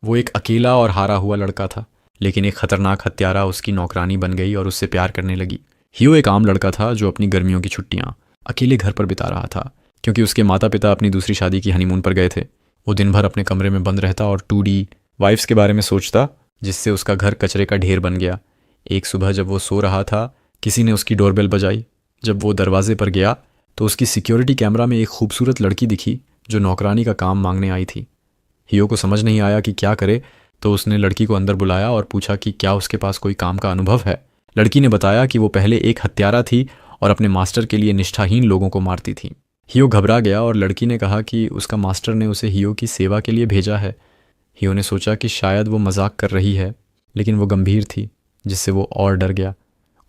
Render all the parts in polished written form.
वो एक अकेला और हारा हुआ लड़का था, लेकिन एक खतरनाक हत्यारा उसकी नौकरानी बन गई और उससे प्यार करने लगी। हियो एक आम लड़का था जो अपनी गर्मियों की छुट्टियां अकेले घर पर बिता रहा था, क्योंकि उसके माता पिता अपनी दूसरी शादी की हनीमून पर गए थे। वो दिन भर अपने कमरे में बंद रहता और 2D वाइफ्स के बारे में सोचता, जिससे उसका घर कचरे का ढेर बन गया। एक सुबह जब वो सो रहा था, किसी ने उसकी डोरबेल बजाई। जब वो दरवाजे पर गया तो उसकी सिक्योरिटी कैमरा में एक खूबसूरत लड़की दिखी जो नौकरानी का काम मांगने आई थी। हियो को समझ नहीं आया कि क्या करे, तो उसने लड़की को अंदर बुलाया और पूछा कि क्या उसके पास कोई काम का अनुभव है। लड़की ने बताया कि वो पहले एक हत्यारा थी और अपने मास्टर के लिए निष्ठाहीन लोगों को मारती थी। हियो घबरा गया और लड़की ने कहा कि उसका मास्टर ने उसे हियो की सेवा के लिए भेजा है। हियो ने सोचा कि शायद वो मजाक कर रही है, लेकिन वो गंभीर थी, जिससे वो और डर गया।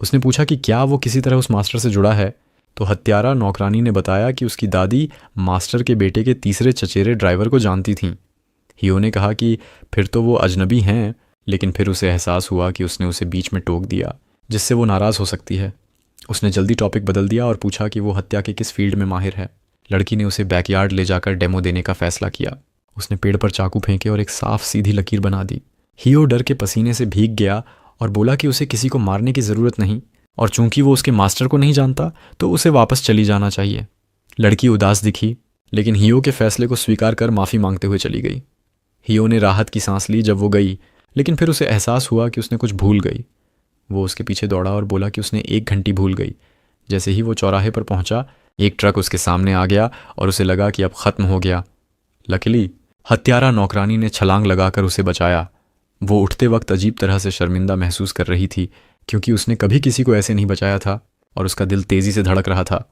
उसने पूछा कि क्या वो किसी तरह उस मास्टर से जुड़ा है, तो हत्यारा नौकरानी ने बताया कि उसकी दादी मास्टर के बेटे के तीसरे चचेरे ड्राइवर को जानती थीं। हियो ने कहा कि फिर तो वो अजनबी हैं, लेकिन फिर उसे एहसास हुआ कि उसने उसे बीच में टोक दिया, जिससे वो नाराज़ हो सकती है। उसने जल्दी टॉपिक बदल दिया और पूछा कि वो हत्या के किस फील्ड में माहिर है। लड़की ने उसे बैकयार्ड ले जाकर डेमो देने का फैसला किया। उसने पेड़ पर चाकू फेंके और एक साफ सीधी लकीर बना दी। हियो डर के पसीने से भीग गया और बोला कि उसे किसी को मारने की ज़रूरत नहीं, और चूंकि वो उसके मास्टर को नहीं जानता तो उसे वापस चली जाना चाहिए। लड़की उदास दिखी, लेकिन हियो के फैसले को स्वीकार कर माफ़ी मांगते हुए चली गई। हियो ने राहत की सांस ली जब वो गई, लेकिन फिर उसे एहसास हुआ कि उसने कुछ भूल गई। वो उसके पीछे दौड़ा और बोला कि उसने एक घंटी भूल गई। जैसे ही वो चौराहे पर पहुंचा, एक ट्रक उसके सामने आ गया और उसे लगा कि अब ख़त्म हो गया। लकीली हत्यारा नौकरानी ने छलांग लगाकर उसे बचाया। वो उठते वक्त अजीब तरह से शर्मिंदा महसूस कर रही थी, क्योंकि उसने कभी किसी को ऐसे नहीं बचाया था, और उसका दिल तेज़ी से धड़क रहा था।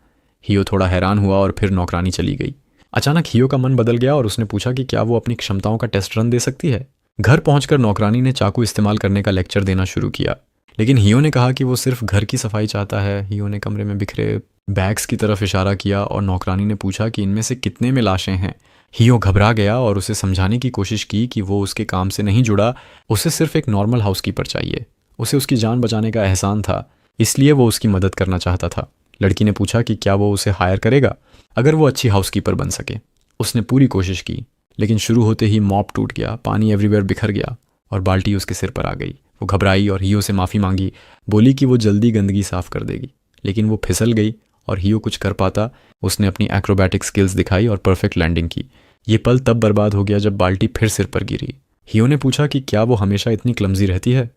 हियो थोड़ा हैरान हुआ और फिर नौकरानी चली गई। अचानक हियो का मन बदल गया और उसने पूछा कि क्या वो अपनी क्षमताओं का टेस्ट रन दे सकती है। घर पहुंचकर नौकरानी ने चाकू इस्तेमाल करने का लेक्चर देना शुरू किया, लेकिन हियो ने कहा कि वो सिर्फ घर की सफाई चाहता है। हियो ने कमरे में बिखरे बैग्स की तरफ इशारा किया और नौकरानी ने पूछा कि इनमें से कितने में लाशें हैं। हियो घबरा गया और उसे समझाने की कोशिश की कि वो उसके काम से नहीं जुड़ा, उसे सिर्फ एक नॉर्मल हाउसकीपर चाहिए। उसे उसकी जान बचाने का एहसान था, इसलिए वो उसकी मदद करना चाहता था। लड़की ने पूछा कि क्या वो उसे हायर करेगा अगर वो अच्छी हाउसकीपर बन सके। उसने पूरी कोशिश की, लेकिन शुरू होते ही मॉप टूट गया, पानी एवरीवेयर बिखर गया और बाल्टी उसके सिर पर आ गई। वो घबराई और हियो से माफ़ी मांगी, बोली कि वो जल्दी गंदगी साफ कर देगी, लेकिन वो फिसल गई और हियो कुछ कर पाता। उसने अपनी एक्रोबैटिक स्किल्स दिखाई और परफेक्ट लैंडिंग की। ये पल तब बर्बाद हो गया जब बाल्टी फिर सिर पर गिरी। हियो ने पूछा कि क्या वो हमेशा इतनी क्लमजी रहती है।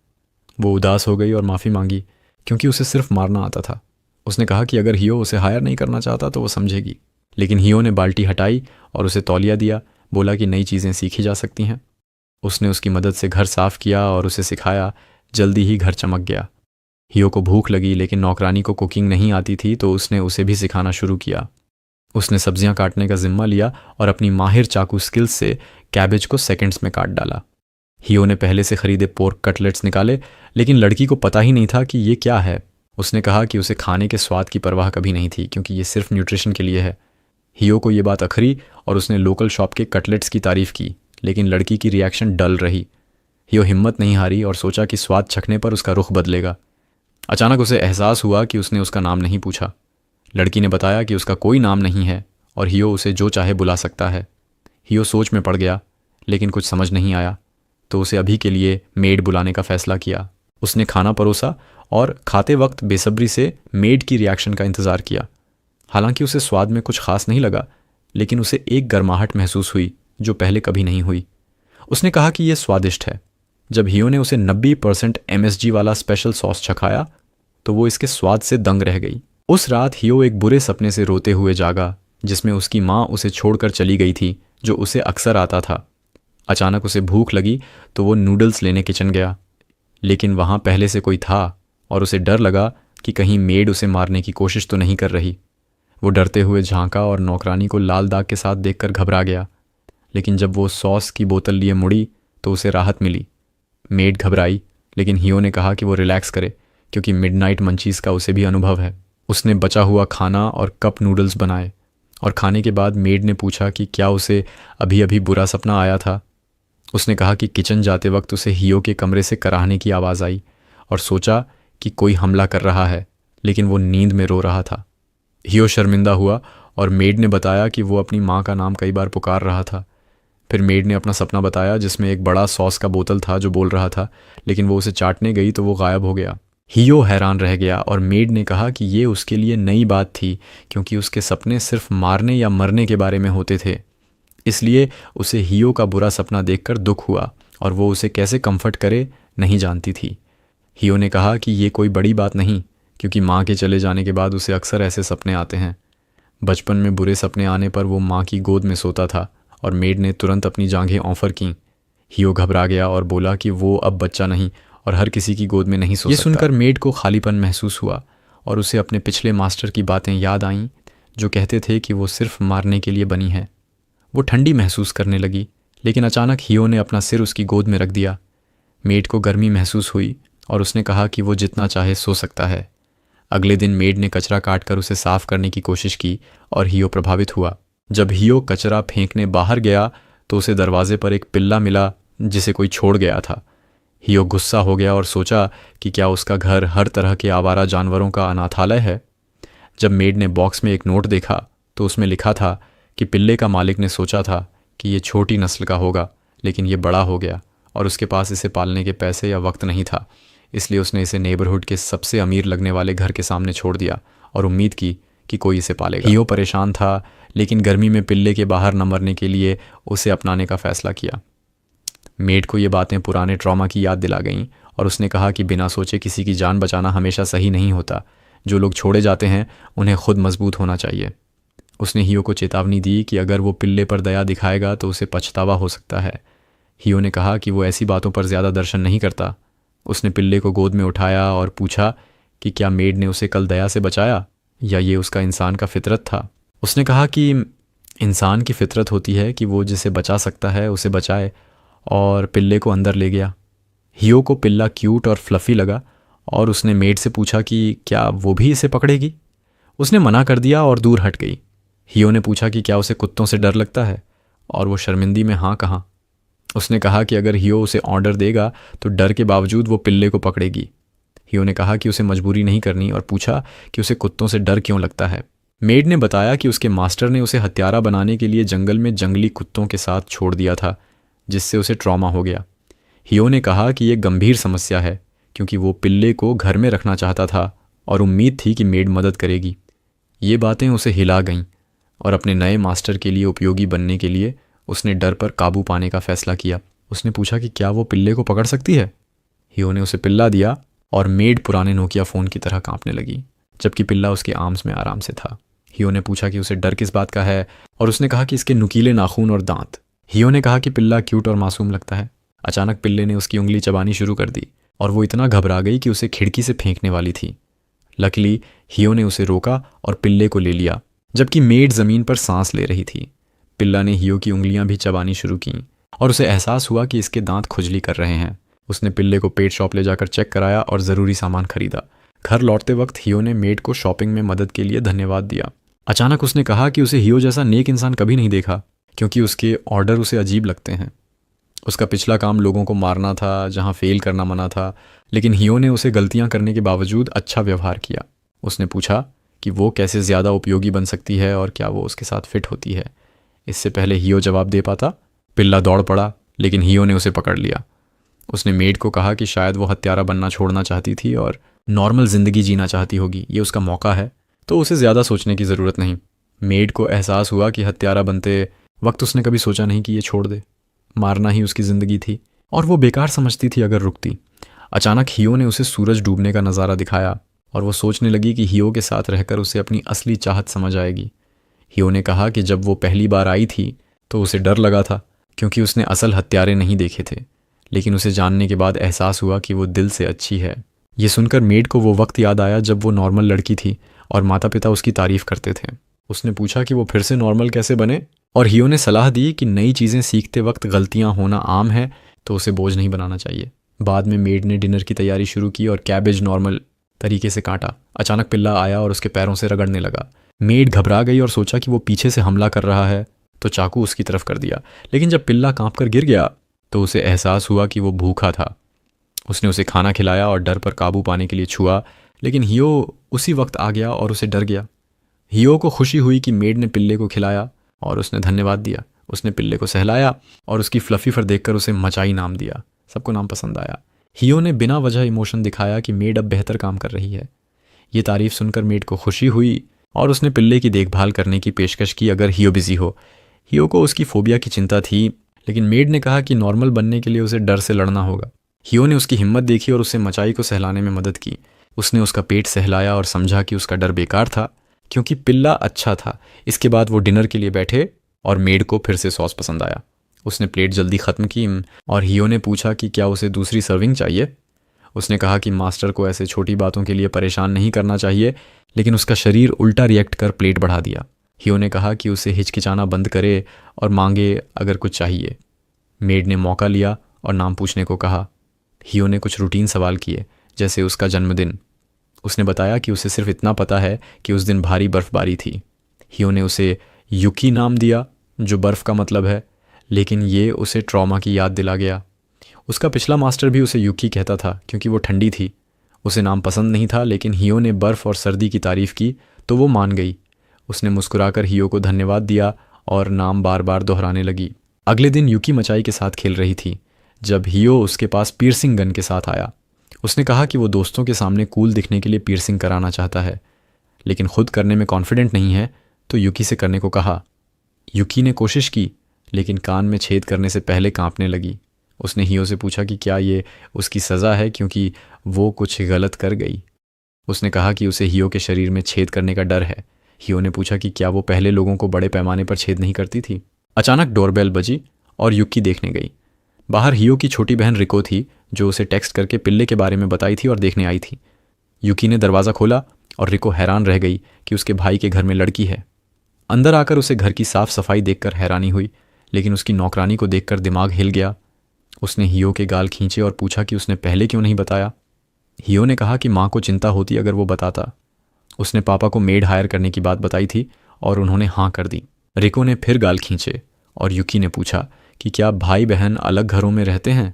वो उदास हो गई और माफ़ी मांगी, क्योंकि उसे सिर्फ मारना आता था। उसने कहा कि अगर हियो उसे हायर नहीं करना चाहता तो वो समझेगी, लेकिन हियो ने बाल्टी हटाई और उसे तौलिया दिया, बोला कि नई चीज़ें सीखी जा सकती हैं। उसने उसकी मदद से घर साफ किया और उसे सिखाया। जल्दी ही घर चमक गया। हियो को भूख लगी, लेकिन नौकरानी को कुकिंग नहीं आती थी, तो उसने उसे भी सिखाना शुरू किया। उसने सब्जियां काटने का जिम्मा लिया और अपनी माहिर चाकू स्किल्स से कैबेज को सेकंड्स में काट डाला। हियो ने पहले से खरीदे पोर्क कटलेट्स निकाले, लेकिन लड़की को पता ही नहीं था कि ये क्या है। उसने कहा कि उसे खाने के स्वाद की परवाह कभी नहीं थी, क्योंकि ये सिर्फ न्यूट्रिशन के लिए है। हियो को ये बात अखरी और उसने लोकल शॉप के कटलेट्स की तारीफ की, लेकिन लड़की की रिएक्शन डल रही। हियो हिम्मत नहीं हारी और सोचा कि स्वाद चखने पर उसका रुख बदलेगा। अचानक उसे एहसास हुआ कि उसने उसका नाम नहीं पूछा। लड़की ने बताया कि उसका कोई नाम नहीं है और हियो उसे जो चाहे बुला सकता है। हियो सोच में पड़ गया, लेकिन कुछ समझ नहीं आया, तो उसे अभी के लिए मेड बुलाने का फैसला किया। उसने खाना परोसा और खाते वक्त बेसब्री से मेड की रिएक्शन का इंतज़ार किया। हालांकि उसे स्वाद में कुछ खास नहीं लगा, लेकिन उसे एक गर्माहट महसूस हुई जो पहले कभी नहीं हुई। उसने कहा कि यह स्वादिष्ट है। जब हियो ने उसे 90% MSG वाला स्पेशल सॉस चखाया, तो वो इसके स्वाद से दंग रह गई। उस रात हियो एक बुरे सपने से रोते हुए जागा, जिसमें उसकी माँ उसे छोड़कर चली गई थी, जो उसे अक्सर आता था। अचानक उसे भूख लगी तो वो नूडल्स लेने किचन गया, लेकिन वहाँ पहले से कोई था और उसे डर लगा कि कहीं मेड उसे मारने की कोशिश तो नहीं कर रही। वो डरते हुए झांका और नौकरानी को लाल दाग के साथ देखकर घबरा गया, लेकिन जब वो सॉस की बोतल लिए मुड़ी तो उसे राहत मिली। मेड घबराई, लेकिन हियो ने कहा कि वो रिलैक्स करे, क्योंकि मिडनाइट मंचीज़ का उसे भी अनुभव है। उसने बचा हुआ खाना और कप नूडल्स बनाए, और खाने के बाद मेड ने पूछा कि क्या उसे अभी अभी बुरा सपना आया था। उसने कहा कि किचन जाते वक्त उसे हियो के कमरे से कराहने की आवाज़ आई और सोचा कि कोई हमला कर रहा है, लेकिन वो नींद में रो रहा था। हियो शर्मिंदा हुआ और मेड ने बताया कि वो अपनी माँ का नाम कई बार पुकार रहा था, फिर मेड ने अपना सपना बताया जिसमें एक बड़ा सॉस का बोतल था जो बोल रहा था, लेकिन वो उसे चाटने गई तो वो गायब हो गया। हियो हैरान रह गया और मेड ने कहा कि ये उसके लिए नई बात थी, क्योंकि उसके सपने सिर्फ मारने या मरने के बारे में होते थे। इसलिए उसे हियो का बुरा सपना देखकर दुख हुआ और वो उसे कैसे कंफर्ट करे नहीं जानती थी। हियो ने कहा कि ये कोई बड़ी बात नहीं, क्योंकि माँ के चले जाने के बाद उसे अक्सर ऐसे सपने आते हैं। बचपन में बुरे सपने आने पर वो माँ की गोद में सोता था और मेड ने तुरंत अपनी जांघें ऑफर कीं। हियो घबरा गया और बोला कि वो अब बच्चा नहीं और हर किसी की गोद में नहीं सो सकता। ये सुनकर मेड को खालीपन महसूस हुआ और उसे अपने पिछले मास्टर की बातें याद आईं जो कहते थे कि वो सिर्फ मारने के लिए बनी है। वो ठंडी महसूस करने लगी, लेकिन अचानक हियो ने अपना सिर उसकी गोद में रख दिया। मेड को गर्मी महसूस हुई और उसने कहा कि वो जितना चाहे सो सकता है। अगले दिन मेड ने कचरा काट कर उसे साफ करने की कोशिश की और हियो प्रभावित हुआ। जब हियो कचरा फेंकने बाहर गया तो उसे दरवाजे पर एक पिल्ला मिला जिसे कोई छोड़ गया था। हियो गुस्सा हो गया और सोचा कि क्या उसका घर हर तरह के आवारा जानवरों का अनाथालय है। जब मेड ने बॉक्स में एक नोट देखा तो उसमें लिखा था कि पिल्ले का मालिक ने सोचा था कि ये छोटी नस्ल का होगा, लेकिन ये बड़ा हो गया और उसके पास इसे पालने के पैसे या वक्त नहीं था, इसलिए उसने इसे नेबरहुड के सबसे अमीर लगने वाले घर के सामने छोड़ दिया और उम्मीद की कि कोई इसे पालेगा। हियो परेशान था, लेकिन गर्मी में पिल्ले के बाहर न मरने के लिए उसे अपनाने का फैसला किया। मेड को ये बातें पुराने ट्रॉमा की याद दिला गईं और उसने कहा कि बिना सोचे किसी की जान बचाना हमेशा सही नहीं होता। जो लोग छोड़े जाते हैं उन्हें खुद मजबूत होना चाहिए। उसने हियो को चेतावनी दी कि अगर वो पिल्ले पर दया दिखाएगा तो उसे पछतावा हो सकता है। हियो ने कहा कि वो ऐसी बातों पर ज़्यादा दर्शन नहीं करता। उसने पिल्ले को गोद में उठाया और पूछा कि क्या मेड ने उसे कल दया से बचाया या ये उसका इंसान का फितरत था। उसने कहा कि इंसान की फितरत होती है कि वो जिसे बचा सकता है उसे बचाए, और पिल्ले को अंदर ले गया। हियो को पिल्ला क्यूट और फ्लफ़ी लगा और उसने मेड से पूछा कि क्या वो भी इसे पकड़ेगी। उसने मना कर दिया और दूर हट गई। हियो ने पूछा कि क्या उसे कुत्तों से डर लगता है, और वो शर्मिंदी में हाँ कहा। उसने कहा कि अगर हियो उसे ऑर्डर देगा तो डर के बावजूद वो पिल्ले को पकड़ेगी। हियो ने कहा कि उसे मजबूरी नहीं करनी और पूछा कि उसे कुत्तों से डर क्यों लगता है। मेड ने बताया कि उसके मास्टर ने उसे हत्यारा बनाने के लिए जंगल में जंगली कुत्तों के साथ छोड़ दिया था, जिससे उसे ट्रॉमा हो गया। हियो ने कहा कि यह गंभीर समस्या है, क्योंकि वो पिल्ले को घर में रखना चाहता था और उम्मीद थी कि मेड मदद करेगी। ये बातें उसे हिला गईं और अपने नए मास्टर के लिए उपयोगी बनने के लिए उसने डर पर काबू पाने का फैसला किया। उसने पूछा कि क्या वो पिल्ले को पकड़ सकती है। हियो ने उसे पिल्ला दिया और मेड पुराने नोकिया फ़ोन की तरह कांपने लगी, जबकि पिल्ला उसके आर्म्स में आराम से था। हियो ने पूछा कि उसे डर किस बात का है, और उसने कहा कि इसके नुकीले नाखून और दांत। हियो ने कहा कि पिल्ला क्यूट और मासूम लगता है। अचानक पिल्ले ने उसकी उंगली चबानी शुरू कर दी और वो इतना घबरा गई कि उसे खिड़की से फेंकने वाली थी। लकीली हियो ने उसे रोका और पिल्ले को ले लिया, जबकि मेड ज़मीन पर सांस ले रही थी। पिल्ला ने हियो की उंगलियां भी चबानी शुरू कीं और उसे एहसास हुआ कि इसके दांत खुजली कर रहे हैं। उसने पिल्ले को पेट शॉप ले जाकर चेक कराया और ज़रूरी सामान खरीदा। घर लौटते वक्त हियो ने मेड को शॉपिंग में मदद के लिए धन्यवाद दिया। अचानक उसने कहा कि उसे हियो जैसा नेक इंसान कभी नहीं देखा, क्योंकि उसके ऑर्डर उसे अजीब लगते हैं। उसका पिछला काम लोगों को मारना था, जहां फेल करना मना था, लेकिन हियो ने उसे गलतियां करने के बावजूद अच्छा व्यवहार किया। उसने पूछा कि वो कैसे ज़्यादा उपयोगी बन सकती है और क्या वो उसके साथ फिट होती है। इससे पहले हियो जवाब दे पाता, पिल्ला दौड़ पड़ा, लेकिन हियो ने उसे पकड़ लिया। उसने मेड को कहा कि शायद वो हत्यारा बनना छोड़ना चाहती थी और नॉर्मल ज़िंदगी जीना चाहती होगी। ये उसका मौका है, तो उसे ज़्यादा सोचने की ज़रूरत नहीं। मेड को एहसास हुआ कि हत्यारा बनते वक्त उसने कभी सोचा नहीं कि ये छोड़ दे। मारना ही उसकी ज़िंदगी थी और वो बेकार समझती थी अगर रुकती। अचानक हियो ने उसे सूरज डूबने का नज़ारा दिखाया और वो सोचने लगी कि हियो के साथ रहकर उसे अपनी असली चाहत समझ आएगी। हियो ने कहा कि जब वो पहली बार आई थी तो उसे डर लगा था, क्योंकि उसने असल हत्यारे नहीं देखे थे, लेकिन उसे जानने के बाद एहसास हुआ कि वो दिल से अच्छी है। ये सुनकर मेड को वो वक्त याद आया जब वो नॉर्मल लड़की थी और माता पिता उसकी तारीफ करते थे। उसने पूछा कि वो फिर से नॉर्मल कैसे बने, और हियो ने सलाह दी कि नई चीज़ें सीखते वक्त गलतियां होना आम है, तो उसे बोझ नहीं बनाना चाहिए। बाद में मेड ने डिनर की तैयारी शुरू की और कैबेज नॉर्मल तरीके से काटा। अचानक पिल्ला आया और उसके पैरों से रगड़ने लगा। मेड घबरा गई और सोचा कि वो पीछे से हमला कर रहा है, तो चाकू उसकी तरफ कर दिया। लेकिन जब पिल्ला कांप कर गिर गया तो उसे एहसास हुआ कि वो भूखा था। उसने उसे खाना खिलाया और डर पर काबू पाने के लिए छुआ, लेकिन हियो उसी वक्त आ गया और उसे डर गया। हियो को खुशी हुई कि मेड ने पिल्ले को खिलाया और उसने धन्यवाद दिया। उसने पिल्ले को सहलाया और उसकी फ्लफी फर देखकर उसे मचाई नाम दिया। सबको नाम पसंद आया। हियो ने बिना वजह इमोशन दिखाया कि मेड अब बेहतर काम कर रही है। ये तारीफ सुनकर मेड को खुशी हुई और उसने पिल्ले की देखभाल करने की पेशकश की अगर हियो बिजी हो। हियो को उसकी फोबिया की चिंता थी, लेकिन मेड ने कहा कि नॉर्मल बनने के लिए उसे डर से लड़ना होगा। हियो ने उसकी हिम्मत देखी और उसे मचाई को सहलाने में मदद की। उसने उसका पेट सहलाया और समझा कि उसका डर बेकार था क्योंकि पिल्ला अच्छा था। इसके बाद वो डिनर के लिए बैठे और मेड को फिर से सॉस पसंद आया। उसने प्लेट जल्दी ख़त्म की और हियो ने पूछा कि क्या उसे दूसरी सर्विंग चाहिए। उसने कहा कि मास्टर को ऐसे छोटी बातों के लिए परेशान नहीं करना चाहिए, लेकिन उसका शरीर उल्टा रिएक्ट कर प्लेट बढ़ा दिया। हियो ने कहा कि उसे हिचकिचाना बंद करे और मांगे अगर कुछ चाहिए। मेड ने मौका लिया और नाम पूछने को कहा। हियो ने कुछ रूटीन सवाल किए, जैसे उसका जन्मदिन। उसने बताया कि उसे सिर्फ इतना पता है कि उस दिन भारी बर्फबारी थी। हियो ने उसे युकी नाम दिया, जो बर्फ़ का मतलब है, लेकिन ये उसे ट्रॉमा की याद दिला गया। उसका पिछला मास्टर भी उसे युकी कहता था क्योंकि वो ठंडी थी। उसे नाम पसंद नहीं था, लेकिन हियो ने बर्फ़ और सर्दी की तारीफ़ की तो वो मान गई। उसने मुस्कुराकर हियो को धन्यवाद दिया और नाम बार बार दोहराने लगी। अगले दिन युकी मचाई के साथ खेल रही थी जब हियो उसके पास पियर्सिंग गन के साथ आया। उसने कहा कि वो दोस्तों के सामने कूल दिखने के लिए पियर्सिंग कराना चाहता है, लेकिन खुद करने में कॉन्फिडेंट नहीं है, तो युकी से करने को कहा। युकी ने कोशिश की, लेकिन कान में छेद करने से पहले कांपने लगी। उसने हियो से पूछा कि क्या ये उसकी सज़ा है क्योंकि वो कुछ गलत कर गई। उसने कहा कि उसे हियो के शरीर में छेद करने का डर है। हियो ने पूछा कि क्या वो पहले लोगों को बड़े पैमाने पर छेद नहीं करती थी। अचानक डोरबेल बजी और युकी देखने गई। बाहर हियो की छोटी बहन रिको थी, जो उसे टेक्स्ट करके पिल्ले के बारे में बताई थी और देखने आई थी। युकी ने दरवाज़ा खोला और रिको हैरान रह गई कि उसके भाई के घर में लड़की है। अंदर आकर उसे घर की साफ सफाई देखकर हैरानी हुई, लेकिन उसकी नौकरानी को देखकर दिमाग हिल गया। उसने हियो के गाल खींचे और पूछा कि उसने पहले क्यों नहीं बताया। हियो ने कहा कि माँ को चिंता होती अगर वो बताता। उसने पापा को मेड हायर करने की बात बताई थी और उन्होंने हाँ कर दी। रिको ने फिर गाल खींचे और युकी ने पूछा कि क्या भाई बहन अलग घरों में रहते हैं।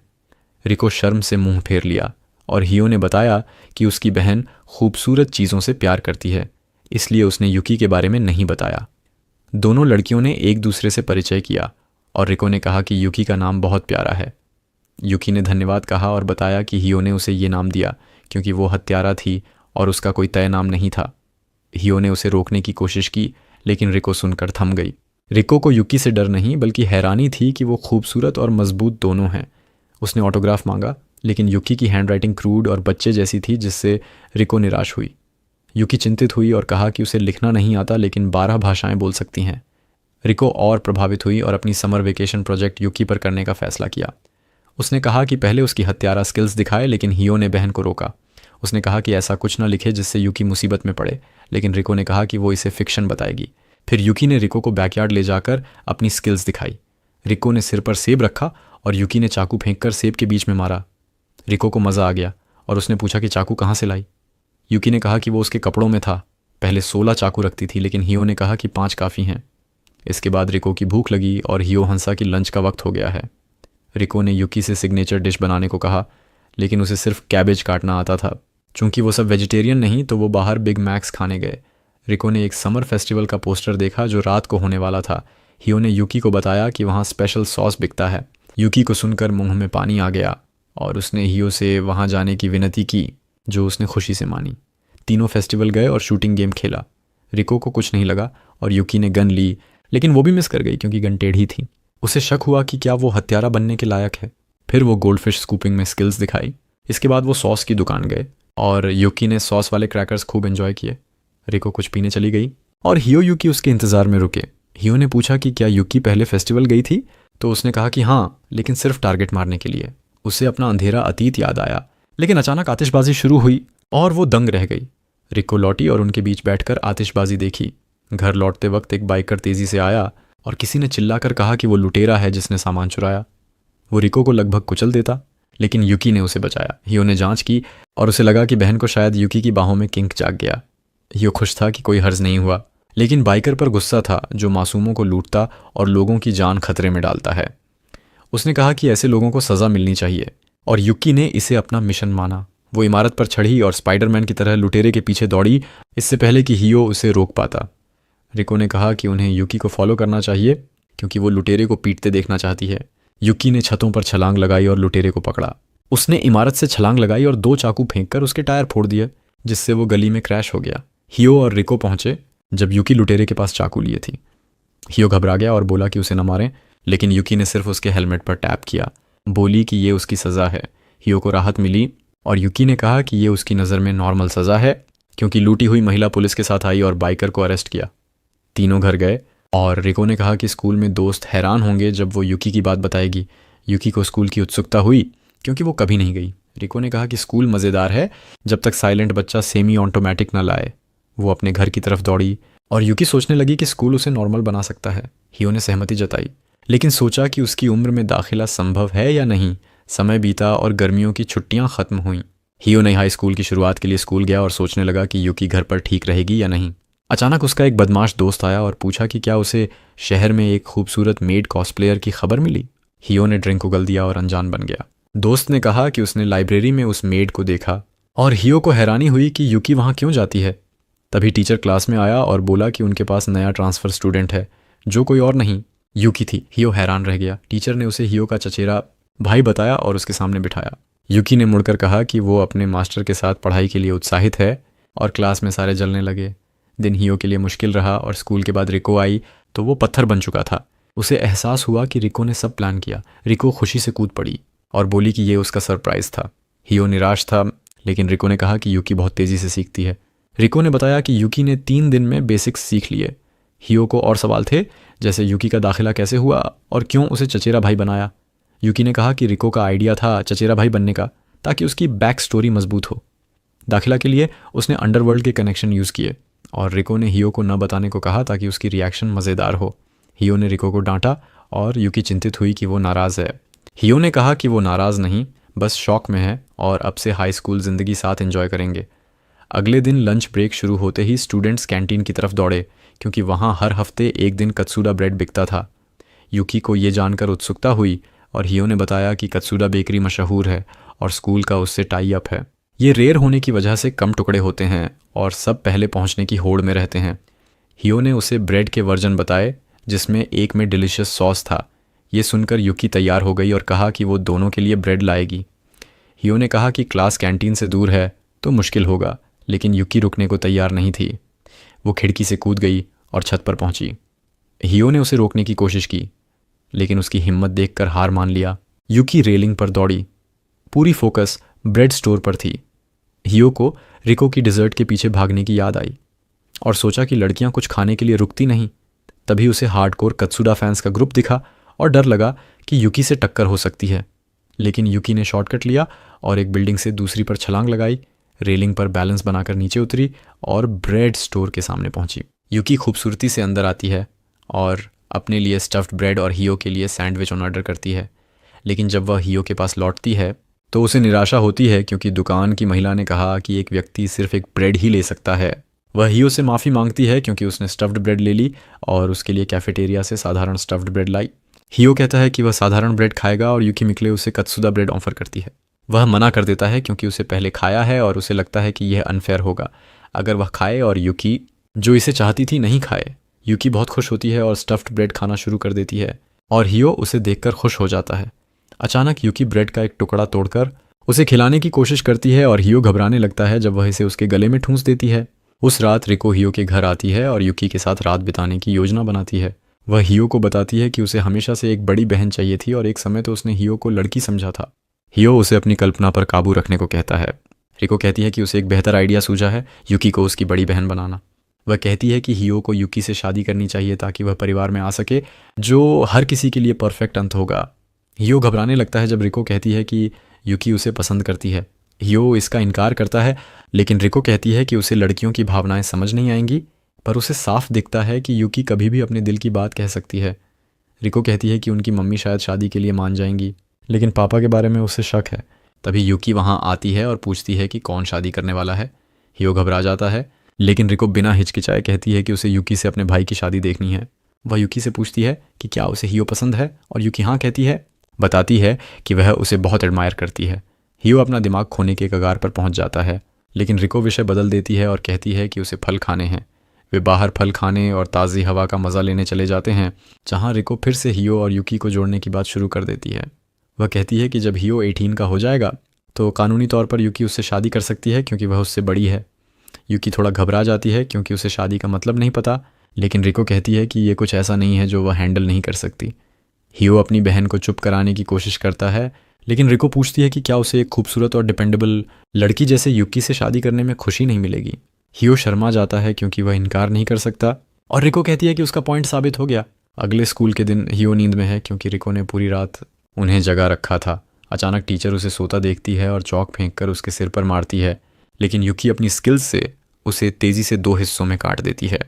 रिको शर्म से मुंह फेर लिया और हियो ने बताया कि उसकी बहन खूबसूरत चीज़ों से प्यार करती है, इसलिए उसने युकी के बारे में नहीं बताया। दोनों लड़कियों ने एक दूसरे से परिचय किया और रिको ने कहा कि युकी का नाम बहुत प्यारा है। युकी ने धन्यवाद कहा और बताया कि हियो ने उसे ये नाम दिया क्योंकि वो हत्यारा थी और उसका कोई तय नाम नहीं था। हियो ने उसे रोकने की कोशिश की, लेकिन रिको सुनकर थम गई। रिको को युकी से डर नहीं बल्कि हैरानी थी कि वो खूबसूरत और मजबूत दोनों हैं। उसने ऑटोग्राफ मांगा, लेकिन युकी की हैंडराइटिंग क्रूड और बच्चे जैसी थी, जिससे रिको निराश हुई। युकी चिंतित हुई और कहा कि उसे लिखना नहीं आता, लेकिन 12 भाषाएं बोल सकती हैं। रिको और प्रभावित हुई और अपनी समर वेकेशन प्रोजेक्ट युकी पर करने का फैसला किया। उसने कहा कि पहले उसकी हत्यारा स्किल्स दिखाए, लेकिन हियो ने बहन को रोका। उसने कहा कि ऐसा कुछ न लिखे जिससे युकी मुसीबत में पड़े, लेकिन रिको ने कहा कि वो इसे फिक्शन बताएगी। फिर युकी ने रिको को बैकयार्ड ले जाकर अपनी स्किल्स दिखाई। रिको ने सिर पर सेब रखा और युकी ने चाकू फेंककर सेब के बीच में मारा। रिको को मज़ा आ गया और उसने पूछा कि चाकू कहाँ से लाई। युकी ने कहा कि वो उसके कपड़ों में था। पहले 16 चाकू रखती थी, लेकिन हियो ने कहा कि 5 काफ़ी हैं। इसके बाद रिको की भूख लगी और हियो हंसा कि लंच का वक्त हो गया है। रिको ने युकी से सिग्नेचर डिश बनाने को कहा, लेकिन उसे सिर्फ कैबेज काटना आता था। चूंकि वो सब वेजिटेरियन नहीं, तो वो बाहर बिग मैक्स खाने गए। रिको ने एक समर फेस्टिवल का पोस्टर देखा जो रात को होने वाला था। हियो ने युकी को बताया कि वहाँ स्पेशल सॉस बिकता है। युकी को सुनकर मुंह में पानी आ गया और उसने हियो से वहाँ जाने की विनती की, जो उसने खुशी से मानी। तीनों फेस्टिवल गए और शूटिंग गेम खेला। रिको को कुछ नहीं लगा और युकी ने गन ली, लेकिन वो भी मिस कर गई क्योंकि गन टेढ़ी थी। उसे शक हुआ कि क्या वो हत्यारा बनने के लायक है। फिर वो गोल्डफिश स्कूपिंग में स्किल्स दिखाई। इसके बाद वो सॉस की दुकान गए और युकी ने सॉस वाले क्रैकर्स खूब एंजॉय किए। रिको कुछ पीने चली गई और हियो युकी उसके इंतज़ार में रुके। हियो ने पूछा कि क्या युकी पहले फेस्टिवल गई थी, तो उसने कहा कि हाँ, लेकिन सिर्फ टारगेट मारने के लिए। उसे अपना अंधेरा अतीत याद आया, लेकिन अचानक आतिशबाजी शुरू हुई और वो दंग रह गई। रिको लौटी और उनके बीच बैठकर आतिशबाजी देखी। घर लौटते वक्त एक बाइकर तेजी से आया और किसी ने चिल्लाकर कहा कि वो लुटेरा है जिसने सामान चुराया। वो रिको को लगभग कुचल देता, लेकिन युकी ने उसे बचाया। हियो ने जांच की और उसे लगा कि बहन को शायद युकी की बाहों में किंक जाग गया। हियो खुश था कि कोई हर्ज नहीं हुआ, लेकिन बाइकर पर गुस्सा था जो मासूमों को लूटता और लोगों की जान खतरे में डालता है। उसने कहा कि ऐसे लोगों को सज़ा मिलनी चाहिए और युकी ने इसे अपना मिशन माना। वो इमारत पर चढ़ी और स्पाइडरमैन की तरह लुटेरे के पीछे दौड़ी, इससे पहले कि हियो उसे रोक पाता। रिको ने कहा कि उन्हें युकी को फॉलो करना चाहिए, क्योंकि वो लुटेरे को पीटते देखना चाहती है। युकी ने छतों पर छलांग लगाई और लुटेरे को पकड़ा। उसने इमारत से छलांग लगाई और 2 चाकू फेंककर उसके टायर फोड़ दिए, जिससे वो गली में क्रैश हो गया। हियो और रिको पहुंचे जब युकी लुटेरे के पास चाकू लिए थी। हियो घबरा गया और बोला कि उसे न मारें, लेकिन युकी ने सिर्फ उसके हेलमेट पर टैप किया, बोली कि ये उसकी सज़ा है। हियो को राहत मिली और युकी ने कहा कि ये उसकी नज़र में नॉर्मल सज़ा है, क्योंकि लूटी हुई महिला पुलिस के साथ आई और बाइकर को अरेस्ट किया। तीनों घर गए और रिको ने कहा कि स्कूल में दोस्त हैरान होंगे जब वो युकी की बात बताएगी। युकी को स्कूल की उत्सुकता हुई क्योंकि वो कभी नहीं गई। रिको ने कहा कि स्कूल मज़ेदार है जब तक साइलेंट बच्चा सेमी ऑटोमेटिक न लाए। वो अपने घर की तरफ दौड़ी और युकी सोचने लगी कि स्कूल उसे नॉर्मल बना सकता है। हियो ने सहमति जताई, लेकिन सोचा कि उसकी उम्र में दाखिला संभव है या नहीं। समय बीता और गर्मियों की छुट्टियां खत्म हुईं। हियो ने हाई स्कूल की शुरुआत के लिए स्कूल गया और सोचने लगा कि युकी घर पर ठीक रहेगी या नहीं। अचानक उसका एक बदमाश दोस्त आया और पूछा कि क्या उसे शहर में एक खूबसूरत मेड कॉस्प्लेयर की खबर मिली। हियो ने ड्रिंक उगल दिया और अनजान बन गया। दोस्त ने कहा कि उसने लाइब्रेरी में उस मेड को देखा और हियो को हैरानी हुई कि युकी वहाँ क्यों जाती है। तभी टीचर क्लास में आया और बोला कि उनके पास नया ट्रांसफ़र स्टूडेंट है, जो कोई और नहीं युकी थी। हियो हैरान रह गया। टीचर ने उसे हियो का चचेरा भाई बताया और उसके सामने बिठाया। युकी ने मुड़कर कहा कि वो अपने मास्टर के साथ पढ़ाई के लिए उत्साहित है और क्लास में सारे जलने लगे। दिन हियो के लिए मुश्किल रहा और स्कूल के बाद रिको आई तो वो पत्थर बन चुका था। उसे एहसास हुआ कि रिको ने सब प्लान किया। रिको खुशी से कूद पड़ी और बोली कि ये उसका सरप्राइज़ था। हियो निराश था, लेकिन रिको ने कहा कि युकी बहुत तेज़ी से सीखती है। रिको ने बताया कि युकी ने 3 दिन में बेसिक्स सीख लिए। हियो को और सवाल थे, जैसे युकी का दाखिला कैसे हुआ और क्यों उसे चचेरा भाई बनाया। युकी ने कहा कि रिको का आइडिया था चचेरा भाई बनने का ताकि उसकी बैक स्टोरी मजबूत हो। दाखिला के लिए उसने अंडरवर्ल्ड के कनेक्शन यूज़ किए और रिको ने हियो को न बताने को कहा ताकि उसकी रिएक्शन मज़ेदार हो। हियो ने रिको को डांटा और युकी चिंतित हुई कि वो नाराज़ है। हियो ने कहा कि वो नाराज़ नहीं, बस शौक में है और अब से हाई स्कूल ज़िंदगी साथ एंजॉय करेंगे। अगले दिन लंच ब्रेक शुरू होते ही स्टूडेंट्स कैंटीन की तरफ दौड़े, क्योंकि वहाँ हर हफ्ते एक दिन कत्सूडा ब्रेड बिकता था। युकी को ये जानकर उत्सुकता हुई और हियो ने बताया कि कत्सूडा बेकरी मशहूर है और स्कूल का उससे टाई अप है। ये रेयर होने की वजह से कम टुकड़े होते हैं और सब पहले पहुंचने की होड़ में रहते हैं। हियो ने उसे ब्रेड के वर्जन बताए जिसमें एक में डिलीशियस सॉस था। ये सुनकर युकी तैयार हो गई और कहा कि वो दोनों के लिए ब्रेड लाएगी। हियो ने कहा कि क्लास कैंटीन से दूर है तो मुश्किल होगा, लेकिन युकी रुकने को तैयार नहीं थी। वो खिड़की से कूद गई और छत पर पहुंची। हियो ने उसे रोकने की कोशिश की, लेकिन उसकी हिम्मत देखकर हार मान लिया। युकी रेलिंग पर दौड़ी, पूरी फोकस ब्रेड स्टोर पर थी। हियो को रिको की डिज़र्ट के पीछे भागने की याद आई और सोचा कि लड़कियां कुछ खाने के लिए रुकती नहीं। तभी उसे हार्डकोर कत्सूडा फैंस का ग्रुप दिखा और डर लगा कि युकी से टक्कर हो सकती है, लेकिन युकी ने शॉर्टकट लिया और एक बिल्डिंग से दूसरी पर छलांग लगाई। रेलिंग पर बैलेंस बनाकर नीचे उतरी और ब्रेड स्टोर के सामने पहुंची। युकी खूबसूरती से अंदर आती है और अपने लिए स्टफ्ड ब्रेड और हियो के लिए सैंडविच ऑर्डर करती है, लेकिन जब वह हियो के पास लौटती है तो उसे निराशा होती है, क्योंकि दुकान की महिला ने कहा कि एक व्यक्ति सिर्फ एक ब्रेड ही ले सकता है। वह हियो से माफ़ी मांगती है क्योंकि उसने स्टफ्ड ब्रेड ले ली और उसके लिए कैफेटेरिया से साधारण स्टफ्ड ब्रेड लाई। हियो कहता है कि वह साधारण ब्रेड खाएगा और युकी मिकले उसे कत्सूदा ब्रेड ऑफर करती है। वह मना कर देता है क्योंकि उसे पहले खाया है और उसे लगता है कि यह अनफेयर होगा अगर वह खाए और युकी, जो इसे चाहती थी, नहीं खाए। युकी बहुत खुश होती है और स्टफ्ड ब्रेड खाना शुरू कर देती है और हियो उसे देखकर खुश हो जाता है। अचानक युकी ब्रेड का एक टुकड़ा तोड़कर उसे खिलाने की कोशिश करती है और हियो घबराने लगता है जब वह इसे उसके गले में ठूंस देती है। उस रात रिको हियो के घर आती है और युकी के साथ रात बिताने की योजना बनाती है। वह हियो को बताती है कि उसे हमेशा से एक बड़ी बहन चाहिए थी और एक समय तो उसने हियो को लड़की समझा था। हियो उसे अपनी कल्पना पर काबू रखने को कहता है। रिको कहती है कि उसे एक बेहतर आइडिया सूझा है, युकी को उसकी बड़ी बहन बनाना। वह कहती है कि हियो को युकी से शादी करनी चाहिए ताकि वह परिवार में आ सके, जो हर किसी के लिए परफेक्ट अंत होगा। हियो घबराने लगता है जब रिको कहती है कि युकी उसे पसंद करती है। हियो इसका इनकार करता है, लेकिन रिको कहती है कि उसे लड़कियों की भावनाएं समझ नहीं आएंगी, पर उसे साफ दिखता है कि युकी कभी भी अपने दिल की बात कह सकती है। रिको कहती है कि उनकी मम्मी शायद शादी के लिए मान जाएंगी, लेकिन पापा के बारे में उसे शक है। तभी युकी वहाँ आती है और पूछती है कि कौन शादी करने वाला है। हियो घबरा जाता है, लेकिन रिको बिना हिचकिचाए कहती है कि उसे युकी से अपने भाई की शादी देखनी है। वह युकी से पूछती है कि क्या उसे हियो पसंद है और युकी हाँ कहती है। बताती है कि वह उसे बहुत एडमायर करती है। हियो अपना दिमाग खोने के कगार पर पहुंच जाता है, लेकिन रिको विषय बदल देती है और कहती है कि उसे फल खाने हैं। वे बाहर फल खाने और ताज़ी हवा का मज़ा लेने चले जाते हैं, जहाँ रिको फिर से हियो और युकी को जोड़ने की बात शुरू कर देती है। वह कहती है कि जब हियो 18 का हो जाएगा तो कानूनी तौर पर युकी उससे शादी कर सकती है क्योंकि वह उससे बड़ी है। युकी थोड़ा घबरा जाती है क्योंकि उसे शादी का मतलब नहीं पता, लेकिन रिको कहती है कि ये कुछ ऐसा नहीं है जो वह हैंडल नहीं कर सकती। हियो अपनी बहन को चुप कराने की कोशिश करता है, लेकिन रिको पूछती है कि क्या उसे एक खूबसूरत और डिपेंडेबल लड़की जैसे युकी से शादी करने में खुशी नहीं मिलेगी। हियो शर्मा जाता है क्योंकि वह इनकार नहीं कर सकता और रिको कहती है कि उसका पॉइंट साबित हो गया। अगले स्कूल के दिन हियो नींद में है क्योंकि रिको ने पूरी रात उन्हें जगा रखा था। अचानक टीचर उसे सोता देखती है और चौक फेंककर उसके सिर पर मारती है, लेकिन युकी अपनी स्किल्स से उसे तेज़ी से 2 हिस्सों में काट देती है।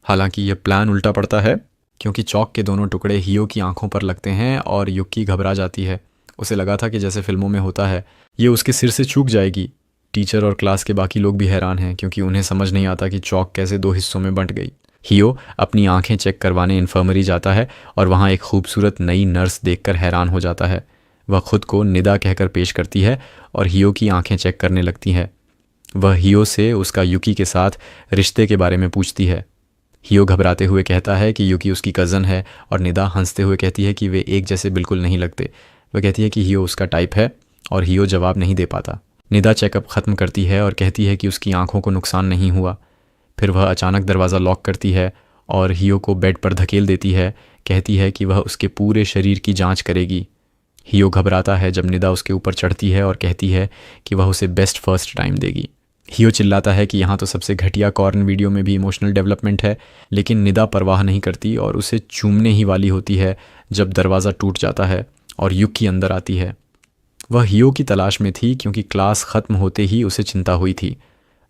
हालांकि यह प्लान उल्टा पड़ता है क्योंकि चौक के दोनों टुकड़े हियो की आंखों पर लगते हैं और युकी घबरा जाती है। उसे लगा था कि जैसे फिल्मों में होता है ये उसके सिर से चूक जाएगी। टीचर और क्लास के बाकी लोग भी हैरान हैं क्योंकि उन्हें समझ नहीं आता कि चौक कैसे 2 हिस्सों में बंट गई। हियो अपनी आंखें चेक करवाने इन्फर्मरी जाता है और वहाँ एक खूबसूरत नई नर्स देखकर हैरान हो जाता है। वह खुद को निदा कहकर पेश करती है और हियो की आंखें चेक करने लगती है। वह हियो से उसका युकी के साथ रिश्ते के बारे में पूछती है। हियो घबराते हुए कहता है कि युकी उसकी कज़न है और निदा हंसते हुए कहती है कि वे एक जैसे बिल्कुल नहीं लगते। वह कहती है कि हियो उसका टाइप है और हियो जवाब नहीं दे पाता। निदा चेकअप ख़त्म करती है और कहती है कि उसकी आंखों को नुकसान नहीं हुआ। फिर वह अचानक दरवाज़ा लॉक करती है और हियो को बेड पर धकेल देती है। कहती है कि वह उसके पूरे शरीर की जांच करेगी। हियो घबराता है जब निदा उसके ऊपर चढ़ती है और कहती है कि वह उसे बेस्ट फर्स्ट टाइम देगी। हियो चिल्लाता है कि यहाँ तो सबसे घटिया कॉर्न वीडियो में भी इमोशनल डेवलपमेंट है, लेकिन निदा परवाह नहीं करती और उसे चूमने ही वाली होती है जब दरवाज़ा टूट जाता है और युकी अंदर आती है। वह हियो की तलाश में थी क्योंकि क्लास ख़त्म होते ही उसे चिंता हुई थी।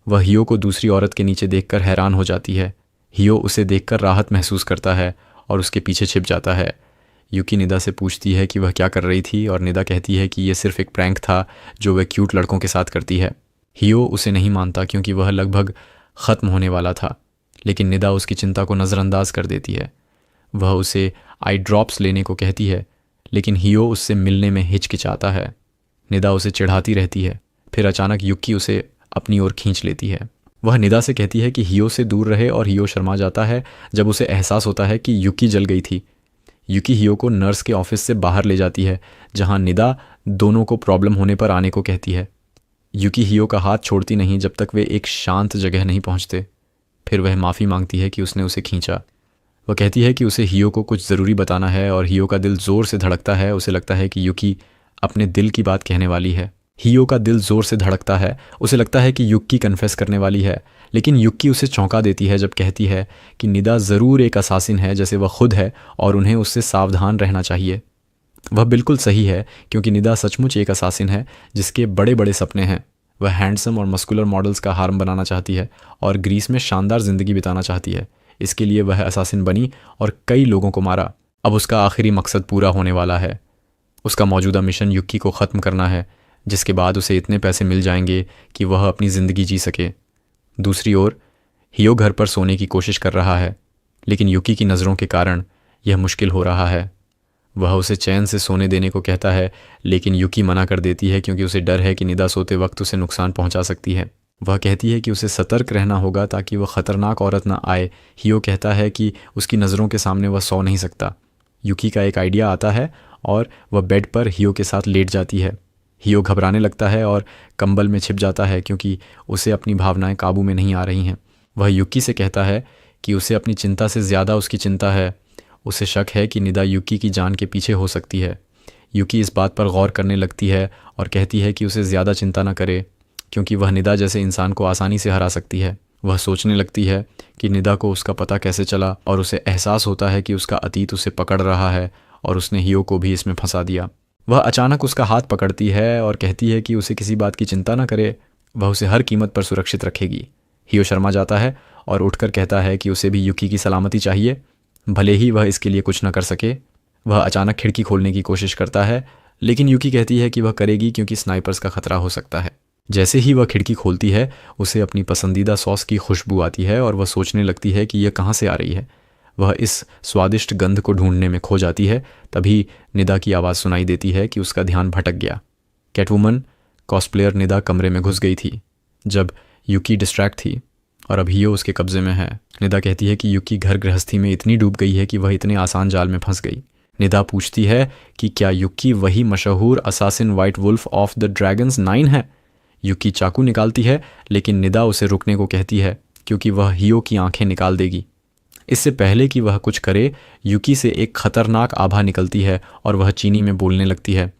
वह हियो को दूसरी औरत के नीचे देखकर हैरान हो जाती है। हियो उसे देखकर राहत महसूस करता है और उसके पीछे छिप जाता है। युकी निदा से पूछती है कि वह क्या कर रही थी और निदा कहती है कि यह सिर्फ एक प्रैंक था जो वह क्यूट लड़कों के साथ करती है। हियो उसे नहीं मानता क्योंकि वह लगभग ख़त्म होने वाला था, लेकिन निदा उसकी चिंता को नज़रअंदाज कर देती है। वह उसे आई ड्रॉप्स लेने को कहती है, लेकिन हियो उससे मिलने में हिचकिचाता है। निदा उसे चिढ़ाती रहती है। फिर अचानक युकी उसे अपनी ओर खींच लेती है। वह निदा से कहती है कि हियो से दूर रहे और हियो शर्मा जाता है जब उसे एहसास होता है कि युकी जल गई थी। युकी हियो को नर्स के ऑफिस से बाहर ले जाती है जहां निदा दोनों को प्रॉब्लम होने पर आने को कहती है। युकी हियो का हाथ छोड़ती नहीं जब तक वे एक शांत जगह नहीं पहुंचते। फिर वह माफ़ी मांगती है कि उसने उसे खींचा। वह कहती है कि उसे हियो को कुछ ज़रूरी बताना है और हियो का दिल ज़ोर से धड़कता है। उसे लगता है कि युकी अपने दिल की बात कहने वाली है। हियो का दिल ज़ोर से धड़कता है। उसे लगता है कि युकी कन्फेस करने वाली है, लेकिन युकी उसे चौंका देती है जब कहती है कि निदा ज़रूर एक असासिन है जैसे वह खुद है और उन्हें उससे सावधान रहना चाहिए। वह बिल्कुल सही है क्योंकि निदा सचमुच एक असासिन है जिसके बड़े बड़े सपने हैं। वह हैंडसम और मस्कुलर मॉडल्स का हार्म बनाना चाहती है और ग्रीस में शानदार ज़िंदगी बिताना चाहती है। इसके लिए वह असासिन बनी और कई लोगों को मारा। अब उसका आखिरी मकसद पूरा होने वाला है। उसका मौजूदा मिशन युकी को ख़त्म करना है, जिसके बाद उसे इतने पैसे मिल जाएंगे कि वह अपनी ज़िंदगी जी सके। दूसरी ओर हियो घर पर सोने की कोशिश कर रहा है, लेकिन युकी की नज़रों के कारण यह मुश्किल हो रहा है। वह उसे चैन से सोने देने को कहता है, लेकिन युकी मना कर देती है क्योंकि उसे डर है कि निदा सोते वक्त उसे नुकसान पहुंचा सकती है। वह कहती है कि उसे सतर्क रहना होगा ताकि वह ख़तरनाक औरत ना आए। हियो कहता है कि उसकी नज़रों के सामने वह सो नहीं सकता। युकी का एक आइडिया आता है और वह बेड पर हियो के साथ लेट जाती है। हियो घबराने लगता है और कंबल में छिप जाता है क्योंकि उसे अपनी भावनाएं काबू में नहीं आ रही हैं। वह युकी से कहता है कि उसे अपनी चिंता से ज़्यादा उसकी चिंता है। उसे शक है कि निदा युकी की जान के पीछे हो सकती है। युकी इस बात पर गौर करने लगती है और कहती है कि उसे ज़्यादा चिंता न करे क्योंकि वह निदा जैसे इंसान को आसानी से हरा सकती है। वह सोचने लगती है कि निदा को उसका पता कैसे चला और उसे एहसास होता है कि उसका अतीत उसे पकड़ रहा है और उसने हियो को भी इसमें फंसा दिया। वह अचानक उसका हाथ पकड़ती है और कहती है कि उसे किसी बात की चिंता न करे, वह उसे हर कीमत पर सुरक्षित रखेगी। हियो शर्मा जाता है और उठकर कहता है कि उसे भी युकी की सलामती चाहिए, भले ही वह इसके लिए कुछ न कर सके। वह अचानक खिड़की खोलने की कोशिश करता है, लेकिन युकी कहती है कि वह करेगी क्योंकि स्नाइपर्स का खतरा हो सकता है। जैसे ही वह खिड़की खोलती है उसे अपनी पसंदीदा सॉस की खुशबू आती है और वह सोचने लगती है कि यह कहाँ से आ रही है। वह इस स्वादिष्ट गंध को ढूंढने में खो जाती है। तभी निदा की आवाज़ सुनाई देती है कि उसका ध्यान भटक गया। कैटवुमन कॉस्प्लेयर निदा कमरे में घुस गई थी जब युकी डिस्ट्रैक्ट थी और अब हियो उसके कब्जे में है। निदा कहती है कि युकी घर गृहस्थी में इतनी डूब गई है कि वह इतने आसान जाल में फंस गई। निदा पूछती है कि क्या युकी वही मशहूर assassin White Wolf of the Dragons 9 है। युकी चाकू निकालती है, लेकिन निदा उसे रुकने को कहती है क्योंकि वह हियो की आंखें निकाल देगी। इससे पहले कि वह कुछ करे, युकी से एक खतरनाक आभा निकलती है और वह चीनी में बोलने लगती है।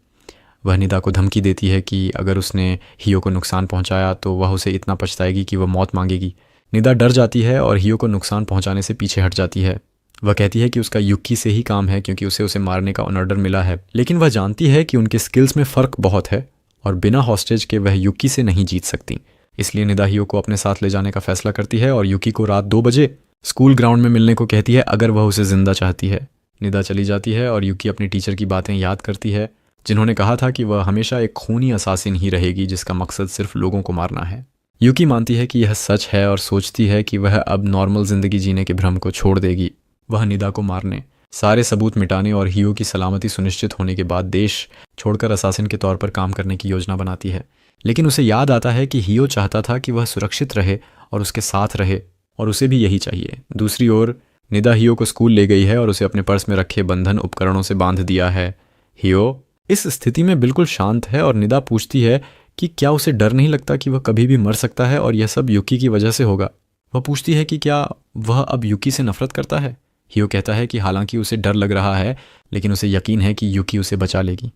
वह निदा को धमकी देती है कि अगर उसने हियो को नुकसान पहुंचाया तो वह उसे इतना पछताएगी कि वह मौत मांगेगी। निदा डर जाती है और हियो को नुकसान पहुंचाने से पीछे हट जाती है। वह कहती है कि उसका युकी से ही काम है क्योंकि उसे मारने का ऑर्डर मिला है, लेकिन वह जानती है कि उनके स्किल्स में फ़र्क बहुत है और बिना हॉस्टेज के वह युकी से नहीं जीत सकती। इसलिए निदा हियो को अपने साथ ले जाने का फैसला करती है और युकी को रात 2 बजे स्कूल ग्राउंड में मिलने को कहती है अगर वह उसे जिंदा चाहती है। निदा चली जाती है और युकी अपनी टीचर की बातें याद करती है जिन्होंने कहा था कि वह हमेशा एक खूनी असासिन ही रहेगी जिसका मकसद सिर्फ लोगों को मारना है। युकी मानती है कि यह सच है और सोचती है कि वह अब नॉर्मल जिंदगी जीने के भ्रम को छोड़ देगी। वह निदा को मारने, सारे सबूत मिटाने और हियो की सलामती सुनिश्चित होने के बाद देश छोड़कर असासिन के तौर पर काम करने की योजना बनाती है। लेकिन उसे याद आता है कि हियो चाहता था कि वह सुरक्षित रहे और उसके साथ रहे और उसे भी यही चाहिए। दूसरी ओर निदा हियो को स्कूल ले गई है और उसे अपने पर्स में रखे बंधन उपकरणों से बांध दिया है। हियो इस स्थिति में बिल्कुल शांत है और निदा पूछती है कि क्या उसे डर नहीं लगता कि वह कभी भी मर सकता है और यह सब युकी की वजह से होगा। वह पूछती है कि क्या वह अब युकी से नफरत करता है। हियो कहता है कि हालांकि उसे डर लग रहा है लेकिन उसे यकीन है कि युकी उसे बचा लेगी।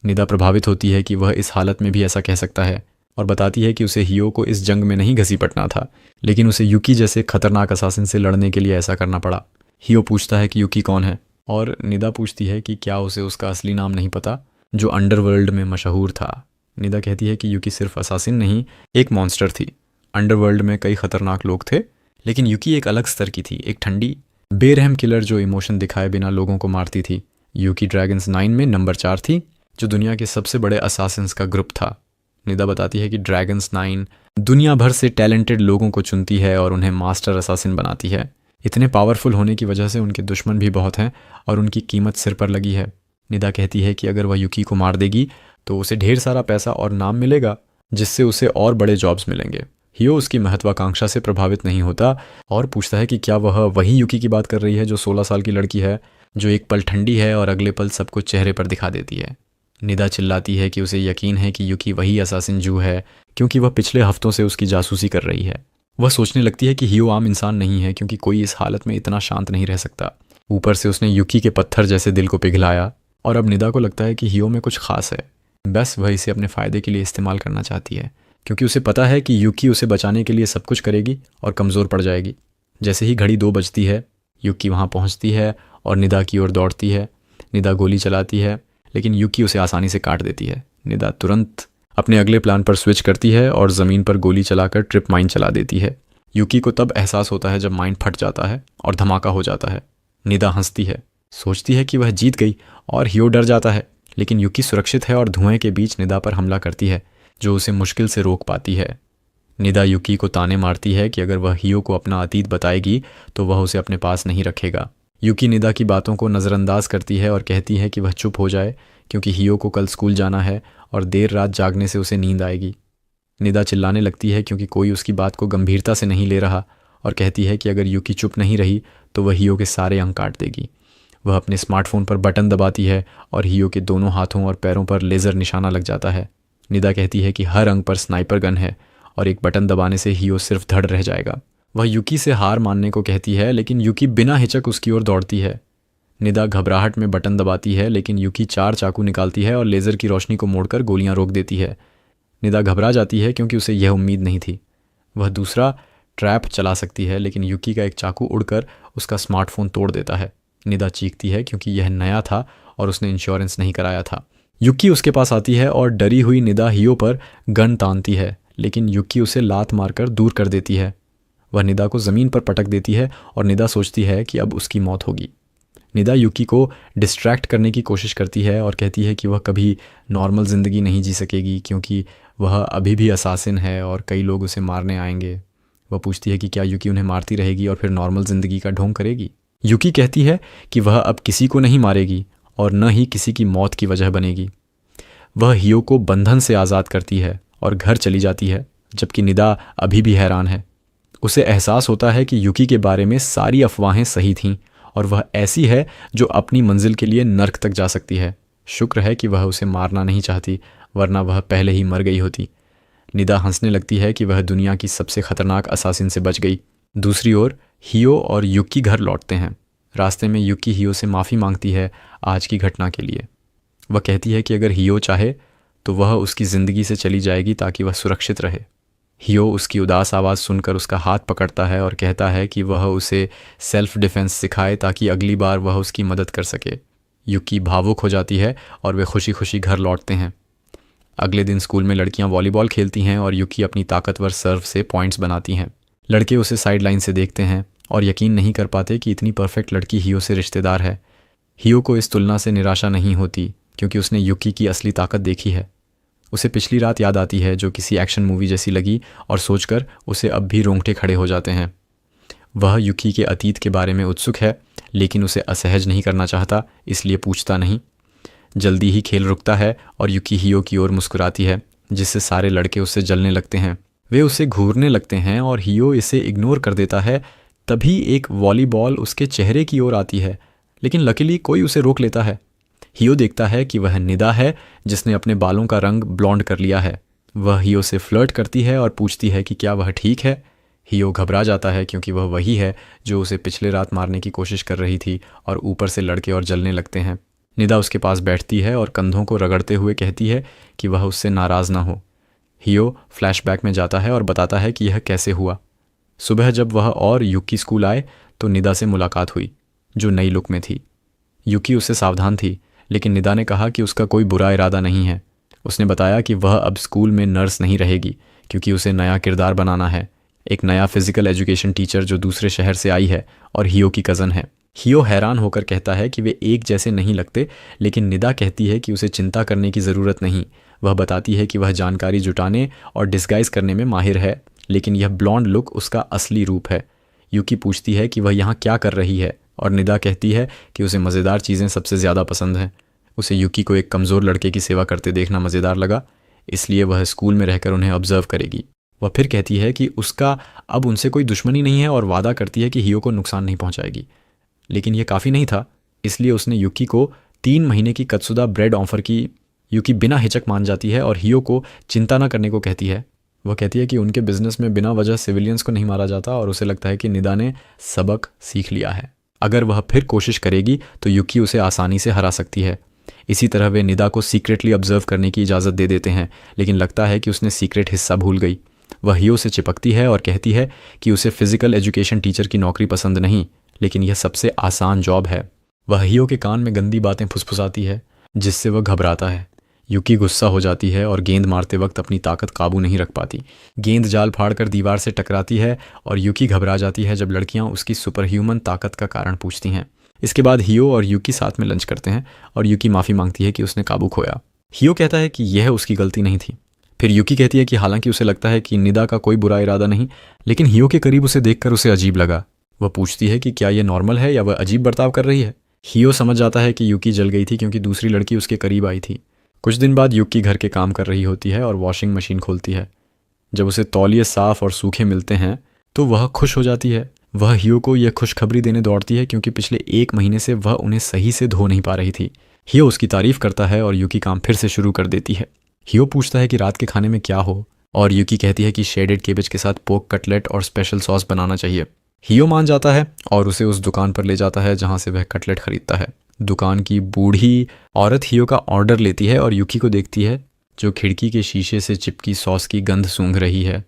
निदा प्रभावित होती है कि वह इस हालत में भी ऐसा कह सकता है और बताती है कि उसे हियो को इस जंग में नहीं घसीटना था, लेकिन उसे युकी जैसे खतरनाक असासिन से लड़ने के लिए ऐसा करना पड़ा। हियो पूछता है कि युकी कौन है और निदा पूछती है कि क्या उसे उसका असली नाम नहीं पता जो अंडरवर्ल्ड में मशहूर था। निदा कहती है कि युकी सिर्फ असासिन नहीं, एक मॉन्स्टर थी। अंडरवर्ल्ड में कई खतरनाक लोग थे, लेकिन युकी एक अलग स्तर की थी, एक ठंडी बेरहम किलर जो इमोशन दिखाए बिना लोगों को मारती थी। युकी ड्रैगन्स 9 में नंबर 4 थी, जो दुनिया के सबसे बड़े असासिन्स का ग्रुप था। निदा बताती है कि ड्रैगन्स 9 दुनिया भर से टैलेंटेड लोगों को चुनती है और उन्हें मास्टर असासिन बनाती है। इतने पावरफुल होने की वजह से उनके दुश्मन भी बहुत हैं और उनकी कीमत सिर पर लगी है। निदा कहती है कि अगर वह युकी को मार देगी तो उसे ढेर सारा पैसा और नाम मिलेगा, जिससे उसे और बड़े जॉब्स मिलेंगे। हियो उसकी महत्वाकांक्षा से प्रभावित नहीं होता और पूछता है कि क्या वह वही युकी की बात कर रही है जो 16 साल की लड़की है, जो एक पल ठंडी है और अगले पल सब कुछ चेहरे पर दिखा देती है। निदा चिल्लाती है कि उसे यकीन है कि युकी वही असासिन जू है क्योंकि वह पिछले हफ्तों से उसकी जासूसी कर रही है। वह सोचने लगती है कि हियो आम इंसान नहीं है क्योंकि कोई इस हालत में इतना शांत नहीं रह सकता। ऊपर से उसने युकी के पत्थर जैसे दिल को पिघलाया और अब निदा को लगता है कि हियो में कुछ खास है, बस वह इसे अपने फ़ायदे के लिए इस्तेमाल करना चाहती है क्योंकि उसे पता है कि युकी उसे बचाने के लिए सब कुछ करेगी और कमज़ोर पड़ जाएगी। जैसे ही घड़ी 2 बजती है, युकी वहाँ पहुँचती है और निदा की ओर दौड़ती है। निदा गोली चलाती है लेकिन युकी उसे आसानी से काट देती है। निदा तुरंत अपने अगले प्लान पर स्विच करती है और ज़मीन पर गोली चलाकर ट्रिप माइन चला देती है। युकी को तब एहसास होता है जब माइन फट जाता है और धमाका हो जाता है। निदा हंसती है, सोचती है कि वह जीत गई और हियो डर जाता है, लेकिन युकी सुरक्षित है और धुएं के बीच निदा पर हमला करती है जो उसे मुश्किल से रोक पाती है। निदा युकी को ताने मारती है कि अगर वह हियो को अपना अतीत बताएगी तो वह उसे अपने पास नहीं रखेगा। युकी निदा की बातों को नज़रअंदाज करती है और कहती है कि वह चुप हो जाए क्योंकि हियो को कल स्कूल जाना है और देर रात जागने से उसे नींद आएगी। निदा चिल्लाने लगती है क्योंकि कोई उसकी बात को गंभीरता से नहीं ले रहा और कहती है कि अगर युकी चुप नहीं रही तो वह हियो के सारे अंक काट देगी। वह अपने स्मार्टफोन पर बटन दबाती है और हियो के दोनों हाथों और पैरों पर लेज़र निशाना लग जाता है। निदा कहती है कि हर अंक पर स्नाइपर गन है और एक बटन दबाने से हियो सिर्फ धड़ रह जाएगा। वह युकी से हार मानने को कहती है लेकिन युकी बिना हिचक उसकी ओर दौड़ती है। निदा घबराहट में बटन दबाती है लेकिन युकी 4 चाकू निकालती है और लेज़र की रोशनी को मोड़कर गोलियां रोक देती है। निदा घबरा जाती है क्योंकि उसे यह उम्मीद नहीं थी। वह दूसरा ट्रैप चला सकती है लेकिन युकी का एक चाकू उड़कर उसका स्मार्टफोन तोड़ देता है। निदा चीखती है क्योंकि यह नया था और उसने इंश्योरेंस नहीं कराया था। युकी उसके पास आती है और डरी हुई निदा हियो पर गन तानती है लेकिन युकी उसे लात मारकर दूर कर देती है। वह निदा को ज़मीन पर पटक देती है और निदा सोचती है कि अब उसकी मौत होगी। निदा युकी को डिस्ट्रैक्ट करने की कोशिश करती है और कहती है कि वह कभी नॉर्मल ज़िंदगी नहीं जी सकेगी क्योंकि वह अभी भी असासिन है और कई लोग उसे मारने आएंगे। वह पूछती है कि क्या युकी उन्हें मारती रहेगी और फिर नॉर्मल ज़िंदगी का ढोंग करेगी। युकी कहती है कि वह अब किसी को नहीं मारेगी और न ही किसी की मौत की वजह बनेगी। वह हियो को बंधन से आज़ाद करती है और घर चली जाती है, जबकि निदा अभी भी हैरान है। उसे एहसास होता है कि युकी के बारे में सारी अफवाहें सही थीं और वह ऐसी है जो अपनी मंजिल के लिए नर्क तक जा सकती है। शुक्र है कि वह उसे मारना नहीं चाहती, वरना वह पहले ही मर गई होती। निदा हंसने लगती है कि वह दुनिया की सबसे खतरनाक असासिन से बच गई। दूसरी ओर हियो और युकी घर लौटते हैं। रास्ते में युकी हियो से माफ़ी मांगती है आज की घटना के लिए। वह कहती है कि अगर हियो चाहे तो वह उसकी ज़िंदगी से चली जाएगी ताकि वह सुरक्षित रहे। हियो उसकी उदास आवाज़ सुनकर उसका हाथ पकड़ता है और कहता है कि वह उसे सेल्फ डिफेंस सिखाए ताकि अगली बार वह उसकी मदद कर सके। युकी भावुक हो जाती है और वे खुशी खुशी घर लौटते हैं। अगले दिन स्कूल में लड़कियां वॉलीबॉल खेलती हैं और युकी अपनी ताकतवर सर्व से पॉइंट्स बनाती हैं। लड़के उसे साइड लाइन से देखते हैं और यकीन नहीं कर पाते कि इतनी परफेक्ट लड़की हियो से रिश्तेदार है। हियो को इस तुलना से निराशा नहीं होती क्योंकि उसने युकी की असली ताकत देखी है। उसे पिछली रात याद आती है जो किसी एक्शन मूवी जैसी लगी और सोचकर उसे अब भी रोंगटे खड़े हो जाते हैं। वह युकी के अतीत के बारे में उत्सुक है लेकिन उसे असहज नहीं करना चाहता, इसलिए पूछता नहीं। जल्दी ही खेल रुकता है और युकी हियो की ओर मुस्कुराती है जिससे सारे लड़के उससे जलने लगते हैं। वे उसे घूरने लगते हैं और हियो इसे इग्नोर कर देता है। तभी एक वॉलीबॉल उसके चेहरे की ओर आती है लेकिन लकीली कोई उसे रोक लेता है। हियो देखता है कि वह निदा है जिसने अपने बालों का रंग ब्लॉन्ड कर लिया है। वह हियो से फ्लर्ट करती है और पूछती है कि क्या वह ठीक है। हियो घबरा जाता है क्योंकि वह वही है जो उसे पिछले रात मारने की कोशिश कर रही थी और ऊपर से लड़के और जलने लगते हैं। निदा उसके पास बैठती है और कंधों को रगड़ते हुए कहती है कि वह उससे नाराज़ ना हो। हियो फ्लैशबैक में जाता है और बताता है कि यह कैसे हुआ। सुबह जब वह और युकी स्कूल आए तो निदा से मुलाकात हुई जो नई लुक में थी। युकी उससे सावधान थी लेकिन निदा ने कहा कि उसका कोई बुरा इरादा नहीं है। उसने बताया कि वह अब स्कूल में नर्स नहीं रहेगी क्योंकि उसे नया किरदार बनाना है, एक नया फिजिकल एजुकेशन टीचर जो दूसरे शहर से आई है और हियो की कज़न है। हियो हैरान होकर कहता है कि वे एक जैसे नहीं लगते, लेकिन निदा कहती है कि उसे चिंता करने की ज़रूरत नहीं। वह बताती है कि वह जानकारी जुटाने और डिस्गाइज करने में माहिर है, लेकिन यह ब्लॉन्ड लुक उसका असली रूप है। युकी पूछती है कि वह यहाँ क्या कर रही है और निदा कहती है कि उसे मज़ेदार चीज़ें सबसे ज़्यादा पसंद हैं। उसे युकी को एक कमज़ोर लड़के की सेवा करते देखना मज़ेदार लगा, इसलिए वह स्कूल में रहकर उन्हें ऑब्जर्व करेगी। वह फिर कहती है कि उसका अब उनसे कोई दुश्मनी नहीं है और वादा करती है कि हियो को नुकसान नहीं पहुंचाएगी। लेकिन यह काफ़ी नहीं था, इसलिए उसने युकी को 3 महीने की कत्सुदा ब्रेड ऑफर की। युकी बिना हिचक मान जाती है और हियो को चिंता न करने को कहती है। वह कहती है कि उनके बिजनेस में बिना वजह सिविलियंस को नहीं मारा जाता और उसे लगता है कि निदा ने सबक सीख लिया है। अगर वह फिर कोशिश करेगी तो युकी उसे आसानी से हरा सकती है। इसी तरह वे निदा को सीक्रेटली ऑब्जर्व करने की इजाज़त दे देते हैं, लेकिन लगता है कि उसने सीक्रेट हिस्सा भूल गई। वह हियो से चिपकती है और कहती है कि उसे फिजिकल एजुकेशन टीचर की नौकरी पसंद नहीं, लेकिन यह सबसे आसान जॉब है। वह हियो के कान में गंदी बातें फुसफुसाती है जिससे वह घबराता है। युकी गुस्सा हो जाती है और गेंद मारते वक्त अपनी ताकत काबू नहीं रख पाती। गेंद जाल फाड़कर दीवार से टकराती है और युकी घबरा जाती है जब लड़कियां उसकी सुपर ह्यूमन ताकत का कारण पूछती हैं। इसके बाद हियो और युकी साथ में लंच करते हैं और युकी माफ़ी मांगती है कि उसने काबू खोया। हियो कहता है कि यह उसकी गलती नहीं थी। फिर युकी कहती है कि हालांकि उसे लगता है कि निदा का कोई बुरा इरादा नहीं, लेकिन हियो के करीब उसे देखकर उसे अजीब लगा। वह पूछती है कि क्या यह नॉर्मल है या वह अजीब बर्ताव कर रही है। हियो समझ जाता है कि युकी जल गई थी क्योंकि दूसरी लड़की उसके करीब आई थी। कुछ दिन बाद युकी घर के काम कर रही होती है और वॉशिंग मशीन खोलती है। जब उसे तौलिए साफ और सूखे मिलते हैं तो वह खुश हो जाती है। वह हियो को यह खुशखबरी देने दौड़ती है क्योंकि पिछले 1 महीने से वह उन्हें सही से धो नहीं पा रही थी। हियो उसकी तारीफ करता है और युकी काम फिर से शुरू कर देती है। हियो पूछता है कि रात के खाने में क्या हो और युकी कहती है कि शेडेड केबेज के साथ पोक कटलेट और स्पेशल सॉस बनाना चाहिए। हियो मान जाता है और उसे उस दुकान पर ले जाता है जहाँ से वह कटलेट खरीदता है। दुकान की बूढ़ी औरत हियो का ऑर्डर लेती है और युकी को देखती है जो खिड़की के शीशे से चिपकी सॉस की गंध सूंघ रही है।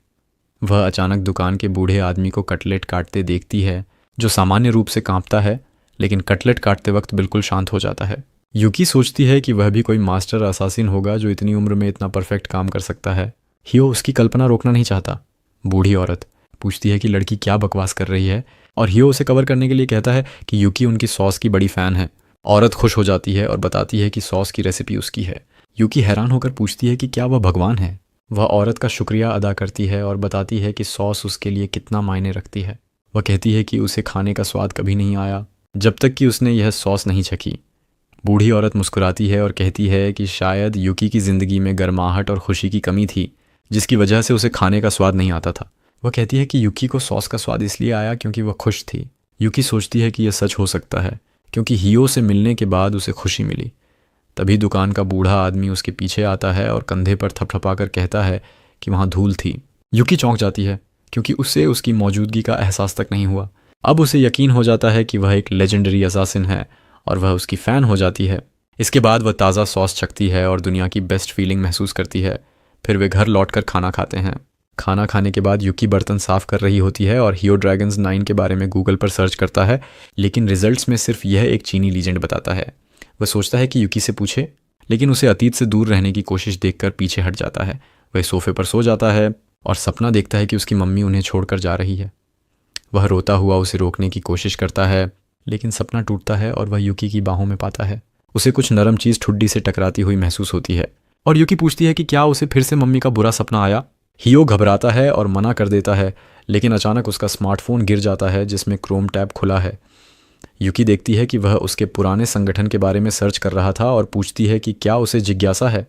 वह अचानक दुकान के बूढ़े आदमी को कटलेट काटते देखती है जो सामान्य रूप से कांपता है, लेकिन कटलेट काटते वक्त बिल्कुल शांत हो जाता है। युकी सोचती है कि वह भी कोई मास्टर असासिन होगा जो इतनी उम्र में इतना परफेक्ट काम कर सकता है। हियो उसकी कल्पना रोकना नहीं चाहता। बूढ़ी औरत पूछती है कि लड़की क्या बकवास कर रही है और हियो उसे कवर करने के लिए कहता है कि युकी उनकी सॉस की बड़ी फ़ैन है। औरत खुश हो जाती है और बताती है कि सॉस की रेसिपी उसकी है। युकी हैरान होकर पूछती है कि क्या वह भगवान है। वह औरत का शुक्रिया अदा करती है और बताती है कि सॉस उसके लिए कितना मायने रखती है। वह कहती है कि उसे खाने का स्वाद कभी नहीं आया जब तक कि उसने यह सॉस नहीं चखी। बूढ़ी औरत मुस्कुराती है और कहती है कि शायद युकी की ज़िंदगी में गर्माहट और खुशी की कमी थी जिसकी वजह से उसे खाने का स्वाद नहीं आता था। वह कहती है कि युकी को सॉस का स्वाद इसलिए आया क्योंकि वह खुश थी। युकी सोचती है कि यह सच हो सकता है क्योंकि हियो से मिलने के बाद उसे खुशी मिली। तभी दुकान का बूढ़ा आदमी उसके पीछे आता है और कंधे पर थपथपाकर कहता है कि वहाँ धूल थी। युकी चौंक जाती है क्योंकि उसे उसकी मौजूदगी का एहसास तक नहीं हुआ। अब उसे यकीन हो जाता है कि वह एक लेजेंडरी असासिन है और वह उसकी फ़ैन हो जाती है। इसके बाद वह ताज़ा सॉस चखती है और दुनिया की बेस्ट फीलिंग महसूस करती है। फिर वे घर लौटकर खाना खाते हैं। खाना खाने के बाद युकी बर्तन साफ कर रही होती है और हियो ड्रैगन्स 9 के बारे में गूगल पर सर्च करता है, लेकिन रिजल्ट्स में सिर्फ यह एक चीनी लीजेंड बताता है। वह सोचता है कि युकी से पूछे, लेकिन उसे अतीत से दूर रहने की कोशिश देखकर पीछे हट जाता है। वह सोफे पर सो जाता है और सपना देखता है कि उसकी मम्मी उन्हें छोड़कर जा रही है। वह रोता हुआ उसे रोकने की कोशिश करता है, लेकिन सपना टूटता है और वह युकी की बाहों में पाता है। उसे कुछ नरम चीज़ ठुड्डी से टकराती हुई महसूस होती है और युकी पूछती है कि क्या उसे फिर से मम्मी का बुरा सपना आया। हियो घबराता है और मना कर देता है, लेकिन अचानक उसका स्मार्टफोन गिर जाता है जिसमें क्रोम टैब खुला है। युकी देखती है कि वह उसके पुराने संगठन के बारे में सर्च कर रहा था और पूछती है कि क्या उसे जिज्ञासा है।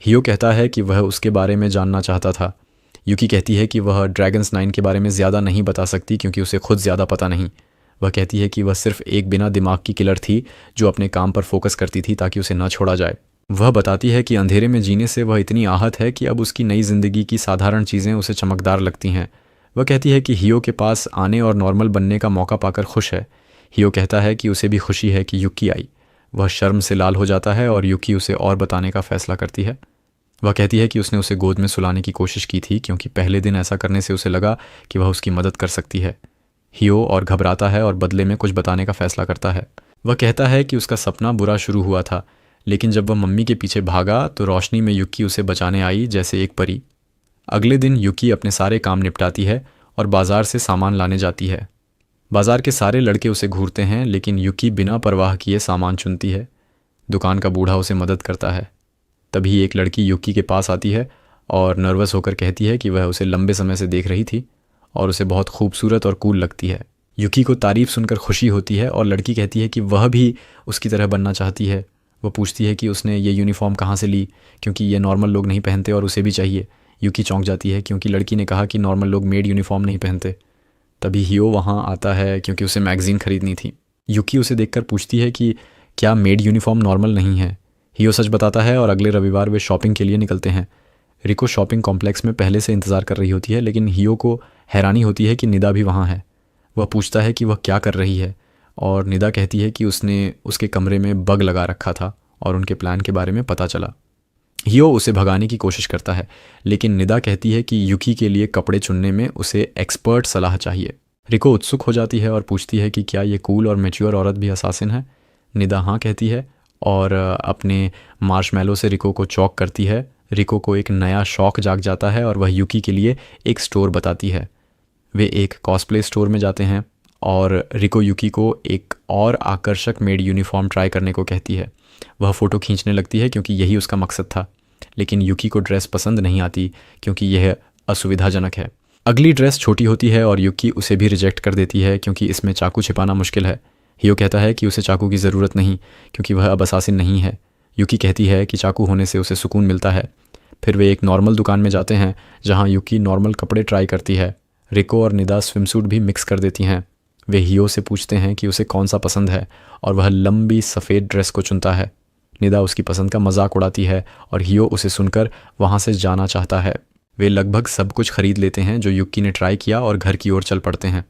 हियो कहता है कि वह उसके बारे में जानना चाहता था। युकी कहती है कि वह ड्रैगन्स 9 के बारे में ज़्यादा नहीं बता सकती क्योंकि उसे खुद ज़्यादा पता नहीं। वह कहती है कि वह सिर्फ एक बिना दिमाग की किलर थी जो अपने काम पर फोकस करती थी ताकि उसे न छोड़ा जाए। वह बताती है कि अंधेरे में जीने से वह इतनी आहत है कि अब उसकी नई ज़िंदगी की साधारण चीज़ें उसे चमकदार लगती हैं। वह कहती है कि हियो के पास आने और नॉर्मल बनने का मौका पाकर खुश है। हियो कहता है कि उसे भी खुशी है कि युकी आई। वह शर्म से लाल हो जाता है और युकी उसे और बताने का फैसला करती है। वह कहती है कि उसने उसे गोद में सुलाने की कोशिश की थी क्योंकि पहले दिन ऐसा करने से उसे लगा कि वह उसकी मदद कर सकती है। हियो और घबराता है और बदले में कुछ बताने का फैसला करता है। वह कहता है कि उसका सपना बुरा शुरू हुआ था, लेकिन जब वह मम्मी के पीछे भागा तो रोशनी में युकी उसे बचाने आई जैसे एक परी। अगले दिन युकी अपने सारे काम निपटाती है और बाजार से सामान लाने जाती है। बाजार के सारे लड़के उसे घूरते हैं, लेकिन युकी बिना परवाह किए सामान चुनती है। दुकान का बूढ़ा उसे मदद करता है। तभी एक लड़की युकी के पास आती है और नर्वस होकर कहती है कि वह उसे लंबे समय से देख रही थी और उसे बहुत खूबसूरत और कूल लगती है। युकी को तारीफ सुनकर खुशी होती है और लड़की कहती है कि वह भी उसकी तरह बनना चाहती है। वह पूछती है कि उसने ये यूनिफॉर्म कहाँ से ली क्योंकि ये नॉर्मल लोग नहीं पहनते और उसे भी चाहिए। युकी चौंक जाती है क्योंकि लड़की ने कहा कि नॉर्मल लोग मेड यूनिफॉर्म नहीं पहनते। तभी हियो वहाँ आता है क्योंकि उसे मैगज़ीन खरीदनी थी। युकी उसे देखकर पूछती है कि क्या मेड यूनिफॉर्म नॉर्मल नहीं है। हियो सच बताता है और अगले रविवार वे शॉपिंग के लिए निकलते हैं। रिको शॉपिंग कॉम्प्लेक्स में पहले से इंतज़ार कर रही होती है, लेकिन हियो को हैरानी होती है कि निदा भी वहाँ है। वह पूछता है कि वह क्या कर रही है और निदा कहती है कि उसने उसके कमरे में बग लगा रखा था और उनके प्लान के बारे में पता चला। हियो उसे भगाने की कोशिश करता है, लेकिन निदा कहती है कि युकी के लिए कपड़े चुनने में उसे एक्सपर्ट सलाह चाहिए। रिको उत्सुक हो जाती है और पूछती है कि क्या ये कूल और मैच्योर औरत भी असासिन है। निदा हाँ कहती है और अपने मार्शमैलो से रिको को चौक करती है। रिको को एक नया शौक जाग जाता है और वह युकी के लिए एक स्टोर बताती है। वे एक कॉस्प्ले स्टोर में जाते हैं और रिको युकी को एक और आकर्षक मेड यूनिफॉर्म ट्राई करने को कहती है। वह फ़ोटो खींचने लगती है क्योंकि यही उसका मकसद था, लेकिन युकी को ड्रेस पसंद नहीं आती क्योंकि यह असुविधाजनक है। अगली ड्रेस छोटी होती है और युकी उसे भी रिजेक्ट कर देती है क्योंकि इसमें चाकू छिपाना मुश्किल है। हियो कहता है कि उसे चाकू की ज़रूरत नहीं क्योंकि वह अब असासिन नहीं है। युकी कहती है कि चाकू होने से उसे सुकून मिलता है। फिर वे एक नॉर्मल दुकान में जाते हैं जहां युकी नॉर्मल कपड़े ट्राई करती है। रिको और निदा स्विमसूट भी मिक्स कर देती हैं। वे हियो से पूछते हैं कि उसे कौन सा पसंद है और वह लंबी सफ़ेद ड्रेस को चुनता है। निदा उसकी पसंद का मजाक उड़ाती है और हियो उसे सुनकर वहाँ से जाना चाहता है। वे लगभग सब कुछ खरीद लेते हैं जो युकी ने ट्राई किया और घर की ओर चल पड़ते हैं।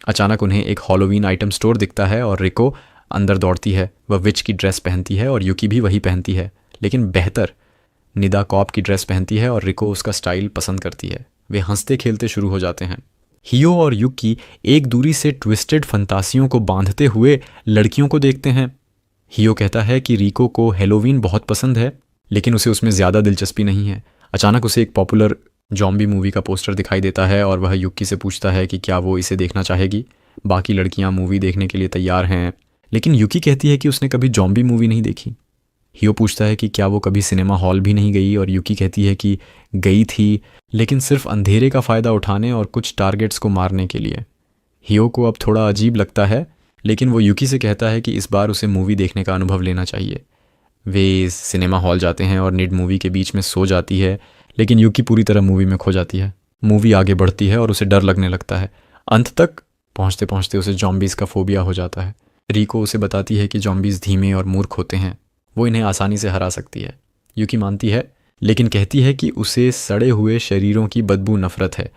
अचानक उन्हें एक हॉलोवीन आइटम स्टोर दिखता है और रिको अंदर दौड़ती है। वह विच की ड्रेस पहनती है और युकी भी वही पहनती है, लेकिन बेहतर। निदा कॉप की ड्रेस पहनती है और रिको उसका स्टाइल पसंद करती है। वे हंसते खेलते शुरू हो जाते हैं। हियो और युकी एक दूरी से ट्विस्टेड फंतासियों को बांधते हुए लड़कियों को देखते हैं। हियो कहता है कि रिको को हेलोवीन बहुत पसंद है, लेकिन उसे उसमें ज़्यादा दिलचस्पी नहीं है। अचानक उसे एक पॉपुलर जॉम्बी मूवी का पोस्टर दिखाई देता है और वह युकी से पूछता है कि क्या वो इसे देखना चाहेगी। बाकी लड़कियां मूवी देखने के लिए तैयार हैं, लेकिन युकी कहती है कि उसने कभी जॉम्बी मूवी नहीं देखी। हियो पूछता है कि क्या वो कभी सिनेमा हॉल भी नहीं गई और युकी कहती है कि गई थी, लेकिन सिर्फ अंधेरे का फ़ायदा उठाने और कुछ टारगेट्स को मारने के लिए। हियो को अब थोड़ा अजीब लगता है, लेकिन वो युकी से कहता है कि इस बार उसे मूवी देखने का अनुभव लेना चाहिए। वे सिनेमा हॉल जाते हैं और निड मूवी के बीच में सो जाती है, लेकिन युकी पूरी तरह मूवी में खो जाती है। मूवी आगे बढ़ती है और उसे डर लगने लगता है। अंत तक पहुंचते पहुंचते उसे जॉम्बीज़ का फोबिया हो जाता है। रिको उसे बताती है कि जॉम्बीज़ धीमे और मूर्ख होते हैं, वो इन्हें आसानी से हरा सकती है। यूकी मानती है, लेकिन कहती है कि उसे सड़े हुए शरीरों की बदबू नफरत है।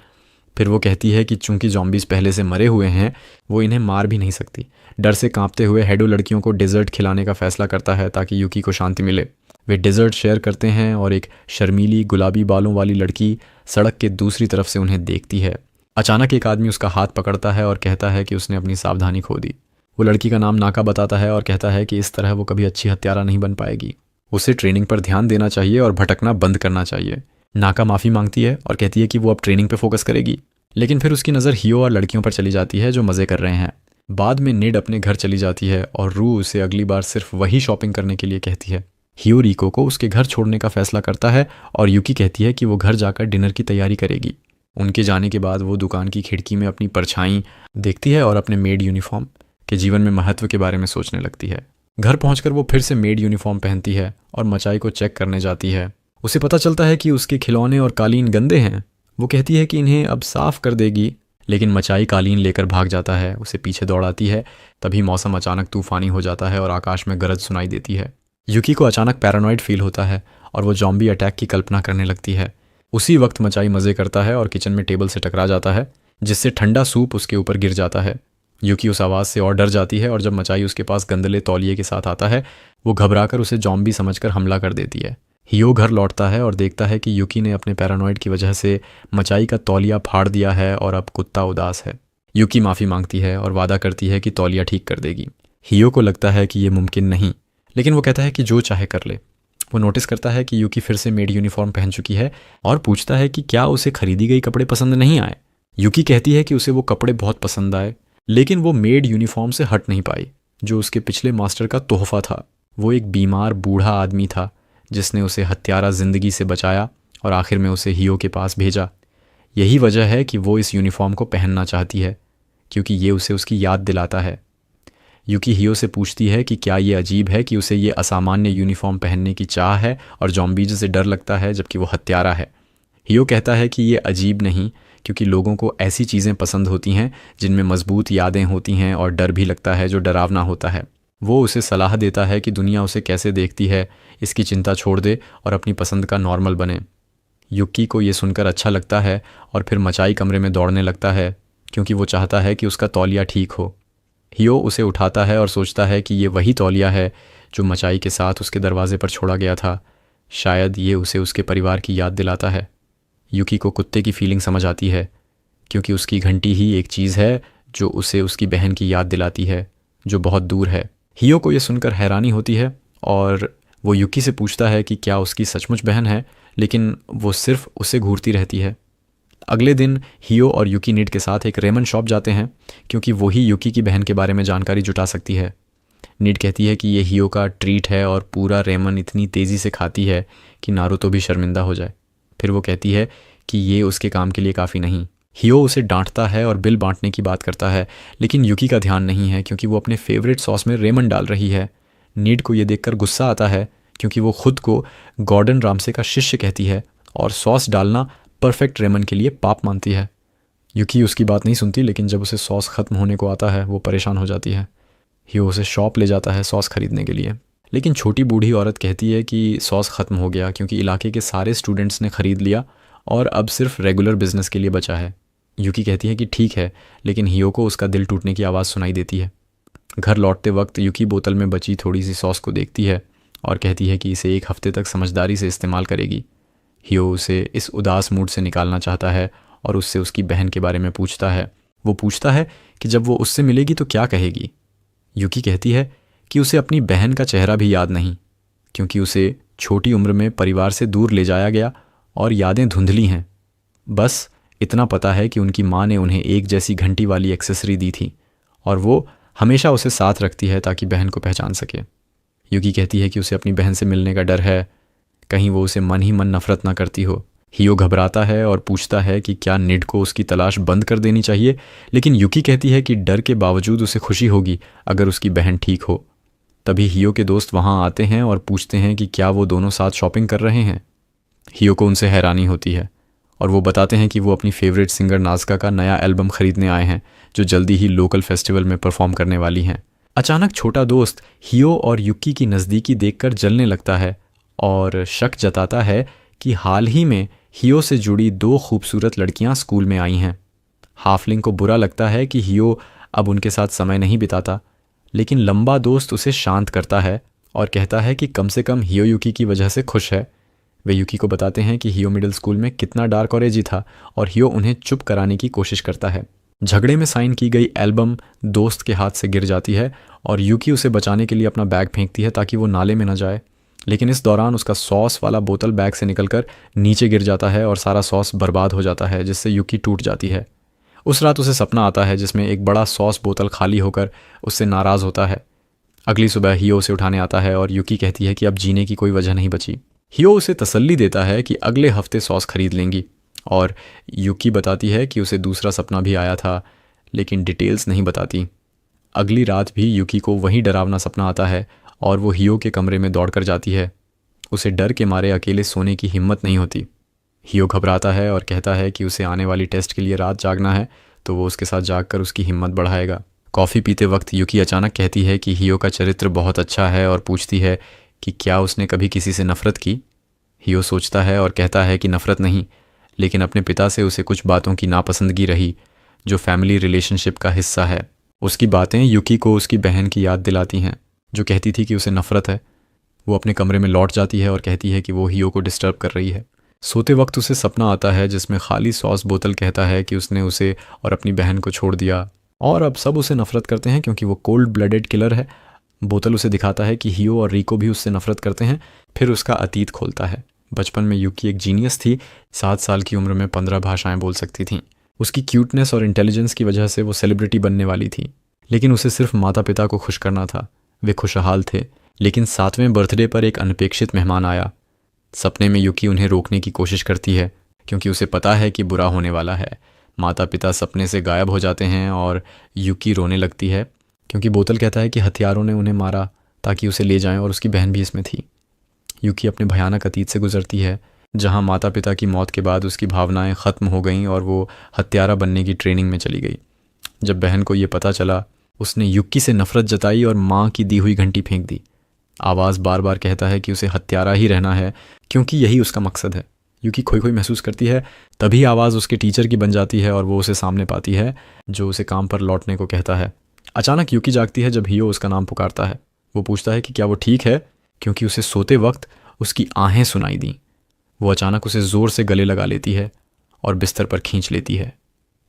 फिर वो कहती है कि चूंकि जॉम्बीज़ पहले से मरे हुए हैं, वो इन्हें मार भी नहीं सकती। डर से कांपते हुए हेडो लड़कियों को डेजर्ट खिलाने का फैसला करता है ताकि यूकी को शांति मिले। वे डेजर्ट शेयर करते हैं और एक शर्मीली गुलाबी बालों वाली लड़की सड़क के दूसरी तरफ से उन्हें देखती है। अचानक एक आदमी उसका हाथ पकड़ता है और कहता है कि उसने अपनी सावधानी खो दी। वो लड़की का नाम नाका बताता है और कहता है कि इस तरह वो कभी अच्छी हत्यारा नहीं बन पाएगी। उसे ट्रेनिंग पर ध्यान देना चाहिए और भटकना बंद करना चाहिए। नाका माफ़ी मांगती है और कहती है कि वो अब ट्रेनिंग पे फोकस करेगी, लेकिन फिर उसकी नज़र हियो और लड़कियों पर चली जाती है जो मज़े कर रहे हैं। बाद में निड अपने घर चली जाती है और रू उसे अगली बार सिर्फ वही शॉपिंग करने के लिए कहती है। हियो रिको को उसके घर छोड़ने का फैसला करता है और यूकी कहती है कि वो घर जाकर डिनर की तैयारी करेगी। उनके जाने के बाद वो दुकान की खिड़की में अपनी परछाई देखती है और अपने मेड यूनिफॉर्म के जीवन में महत्व के बारे में सोचने लगती है। घर पहुंचकर वो फिर से मेड यूनिफॉर्म पहनती है और मचाई को चेक करने जाती है। उसे पता चलता है कि उसके खिलौने और कालीन गंदे हैं। वो कहती है कि इन्हें अब साफ कर देगी, लेकिन मचाई कालीन लेकर भाग जाता है, उसे पीछे दौड़ाती है। तभी मौसम अचानक तूफानी हो जाता है और आकाश में गरज सुनाई देती है। यूकी को अचानक पैरानॉइड फील होता है और वो जॉम्बी अटैक की कल्पना करने लगती है। उसी वक्त मचाई मज़े करता है और किचन में टेबल से टकरा जाता है, जिससे ठंडा सूप उसके ऊपर गिर जाता है। यूकी उस आवाज़ से और डर जाती है और जब मचाई उसके पास गंदले तौलिए के साथ आता है, वो घबराकर उसे जॉम्बी समझकर हमला कर देती है। हियो घर लौटता है और देखता है कि यूकी ने अपने पैरानॉइड की वजह से मचाई का तौलिया फाड़ दिया है और अब कुत्ता उदास है। यूकी माफ़ी मांगती है और वादा करती है कि तौलिया ठीक कर देगी। हियो को लगता है कि ये मुमकिन नहीं, लेकिन वो कहता है कि जो चाहे कर ले। वो नोटिस करता है कि यूकी फिर से मेड यूनिफॉर्म पहन चुकी है और पूछता है कि क्या उसे खरीदी गई कपड़े पसंद नहीं आए। यूकी कहती है कि उसे वो कपड़े बहुत पसंद आए, लेकिन वो मेड यूनिफॉर्म से हट नहीं पाई जो उसके पिछले मास्टर का तोहफा था। वो एक बीमार बूढ़ा आदमी था जिसने उसे हत्यारा जिंदगी से बचाया और आखिर में उसे हियो के पास भेजा। यही वजह है कि वो इस यूनिफॉर्म को पहनना चाहती है, क्योंकि ये उसे उसकी याद दिलाता है। यूकी हियो से पूछती है कि क्या ये अजीब है कि उसे ये असामान्य यूनिफॉर्म पहनने की चाह है और जॉम्बीज से डर लगता है जबकि वो हत्यारा है। हियो कहता है कि ये अजीब नहीं, क्योंकि लोगों को ऐसी चीज़ें पसंद होती हैं जिनमें मजबूत यादें होती हैं और डर भी लगता है जो डरावना होता है। वो उसे सलाह देता है कि दुनिया उसे कैसे देखती है इसकी चिंता छोड़ दे और अपनी पसंद का नॉर्मल बने। यूकी को ये सुनकर अच्छा लगता है और फिर मचाई कमरे में दौड़ने लगता है, क्योंकि वो चाहता है कि उसका तौलिया ठीक हो। हियो उसे उठाता है और सोचता है कि ये वही तौलिया है जो मचाई के साथ उसके दरवाजे पर छोड़ा गया था। शायद ये उसे उसके परिवार की याद दिलाता है। यूकी को कुत्ते की फीलिंग समझ आती है, क्योंकि उसकी घंटी ही एक चीज़ है जो उसे उसकी बहन की याद दिलाती है जो बहुत दूर है। हियो को यह सुनकर हैरानी होती है और वो यूकी से पूछता है कि क्या उसकी सचमुच बहन है, लेकिन वो सिर्फ उसे घूरती रहती है। अगले दिन हियो और यूकी निड के साथ एक रेमन शॉप जाते हैं, क्योंकि वही यूकी की बहन के बारे में जानकारी जुटा सकती है। निड कहती है कि ये हियो का ट्रीट है और पूरा रेमन इतनी तेज़ी से खाती है कि नारुतो भी शर्मिंदा हो जाए। फिर वो कहती है कि ये उसके काम के लिए काफ़ी नहीं। हियो उसे डांटता है और बिल बांटने की बात करता है, लेकिन यूकी का ध्यान नहीं है क्योंकि वो अपने फेवरेट सॉस में रेमन डाल रही है। निड को ये देखकर गुस्सा आता है, क्योंकि वो खुद को गॉर्डन रामसे का शिष्य कहती है और सॉस डालना परफेक्ट रेमन के लिए पाप मानती है। यूकी उसकी बात नहीं सुनती, लेकिन जब उसे सॉस ख़त्म होने को आता है वो परेशान हो जाती है। हियो उसे शॉप ले जाता है सॉस खरीदने के लिए, लेकिन छोटी बूढ़ी औरत कहती है कि सॉस ख़त्म हो गया क्योंकि इलाके के सारे स्टूडेंट्स ने ख़रीद लिया और अब सिर्फ रेगुलर बिजनेस के लिए बचा है। यूकी कहती है कि ठीक है, लेकिन हियो को उसका दिल टूटने की आवाज़ सुनाई देती है। घर लौटते वक्त यूकी बोतल में बची थोड़ी सी सॉस को देखती है और कहती है कि इसे एक हफ्ते तक समझदारी से इस्तेमाल करेगी। हियो उसे इस उदास मूड से निकालना चाहता है और उससे उसकी बहन के बारे में पूछता है। वो पूछता है कि जब वो उससे मिलेगी तो क्या कहेगी। यूकी कहती है कि उसे अपनी बहन का चेहरा भी याद नहीं, क्योंकि उसे छोटी उम्र में परिवार से दूर ले जाया गया और यादें धुंधली हैं। बस इतना पता है कि उनकी माँ ने उन्हें एक जैसी घंटी वाली एक्सेसरी दी थी और वो हमेशा उसे साथ रखती है ताकि बहन को पहचान सके। यूकी कहती है कि उसे अपनी बहन से मिलने का डर है, कहीं वो उसे मन ही मन नफरत ना करती हो। हियो घबराता है और पूछता है कि क्या निड को उसकी तलाश बंद कर देनी चाहिए, लेकिन यूकी कहती है कि डर के बावजूद उसे खुशी होगी अगर उसकी बहन ठीक हो। तभी हियो के दोस्त वहाँ आते हैं और पूछते हैं कि क्या वो दोनों साथ शॉपिंग कर रहे हैं। हियो को उनसे हैरानी होती है। और वो बताते हैं कि वो अपनी फेवरेट सिंगर नाज़का का नया एल्बम खरीदने आए हैं जो जल्दी ही लोकल फेस्टिवल में परफॉर्म करने वाली हैं। अचानक छोटा दोस्त हियो और युकी की नज़दीकी देखकर जलने लगता है और शक जताता है कि हाल ही में हियो से जुड़ी 2 खूबसूरत लड़कियां स्कूल में आई हैं। हाफलिंग को बुरा लगता है कि हियो अब उनके साथ समय नहीं बिताता, लेकिन लंबा दोस्त उसे शांत करता है और कहता है कि कम से कम हियो युकी की वजह से खुश है। वे युकी को बताते हैं कि हियो मिडिल स्कूल में कितना डार्क और एजी था और हियो उन्हें चुप कराने की कोशिश करता है। झगड़े में साइन की गई एल्बम दोस्त के हाथ से गिर जाती है और युकी उसे बचाने के लिए अपना बैग फेंकती है ताकि वो नाले में न जाए, लेकिन इस दौरान उसका सॉस वाला बोतल बैग से निकलकर नीचे गिर जाता है और सारा सॉस बर्बाद हो जाता है, जिससे युकी टूट जाती है। उस रात उसे सपना आता है जिसमें एक बड़ा सॉस बोतल खाली होकर उससे नाराज़ होता है। अगली सुबह हियो उसे उठाने आता है और युकी कहती है कि अब जीने की कोई वजह नहीं बची। हियो उसे तसल्ली देता है कि अगले हफ्ते सॉस खरीद लेंगी और युकी बताती है कि उसे दूसरा सपना भी आया था, लेकिन डिटेल्स नहीं बताती। अगली रात भी युकी को वही डरावना सपना आता है और वो हियो के कमरे में दौड़कर जाती है। उसे डर के मारे अकेले सोने की हिम्मत नहीं होती। हियो घबराता है और कहता है कि उसे आने वाली टेस्ट के लिए रात जागना है, तो वो उसके साथ जागकर उसकी हिम्मत बढ़ाएगा। कॉफ़ी पीते वक्त युकी अचानक कहती है कि हियो का चरित्र बहुत अच्छा है और पूछती है कि क्या उसने कभी किसी से नफ़रत की। हियो सोचता है और कहता है कि नफ़रत नहीं, लेकिन अपने पिता से उसे कुछ बातों की नापसंदगी रही जो फैमिली रिलेशनशिप का हिस्सा है। उसकी बातें युकी को उसकी बहन की याद दिलाती हैं जो कहती थी कि उसे नफ़रत है। वो अपने कमरे में लौट जाती है और कहती है कि वो हियो को डिस्टर्ब कर रही है। सोते वक्त उसे सपना आता है जिसमें खाली सॉस बोतल कहता है कि उसने उसे और अपनी बहन को छोड़ दिया और अब सब उसे नफ़रत करते हैं क्योंकि वो कोल्ड ब्लडेड किलर है। बोतल उसे दिखाता है कि हियो और रिको भी उससे नफ़रत करते हैं। फिर उसका अतीत खोलता है। बचपन में युकी एक जीनियस थी। 7 साल की उम्र में 15 भाषाएं बोल सकती थी। उसकी क्यूटनेस और इंटेलिजेंस की वजह से वो सेलिब्रिटी बनने वाली थी, लेकिन उसे सिर्फ माता पिता को खुश करना था। वे खुशहाल थे, लेकिन 7वें बर्थडे पर एक अनपेक्षित मेहमान आया। सपने में युकी उन्हें रोकने की कोशिश करती है क्योंकि उसे पता है कि बुरा होने वाला है। माता पिता सपने से गायब हो जाते हैं और युकी रोने लगती है क्योंकि बोतल कहता है कि हथियारों ने उन्हें मारा ताकि उसे ले जाएं और उसकी बहन भी इसमें थी। युकी अपने भयानक अतीत से गुजरती है जहां माता पिता की मौत के बाद उसकी भावनाएं ख़त्म हो गईं और वो हत्यारा बनने की ट्रेनिंग में चली गई। जब बहन को ये पता चला, उसने युकी से नफ़रत जताई और माँ की दी हुई घंटी फेंक दी। आवाज़ बार बार कहता है कि उसे हत्यारा ही रहना है क्योंकि यही उसका मकसद है। युकी खोई खोई महसूस करती है। तभी आवाज़ उसके टीचर की बन जाती है और वो उसे सामने पाती है जो उसे काम पर लौटने को कहता है। अचानक युकी जागती है जब हियो उसका नाम पुकारता है। वो पूछता है कि क्या वो ठीक है, क्योंकि उसे सोते वक्त उसकी आहें सुनाई दी। वो अचानक उसे ज़ोर से गले लगा लेती है और बिस्तर पर खींच लेती है।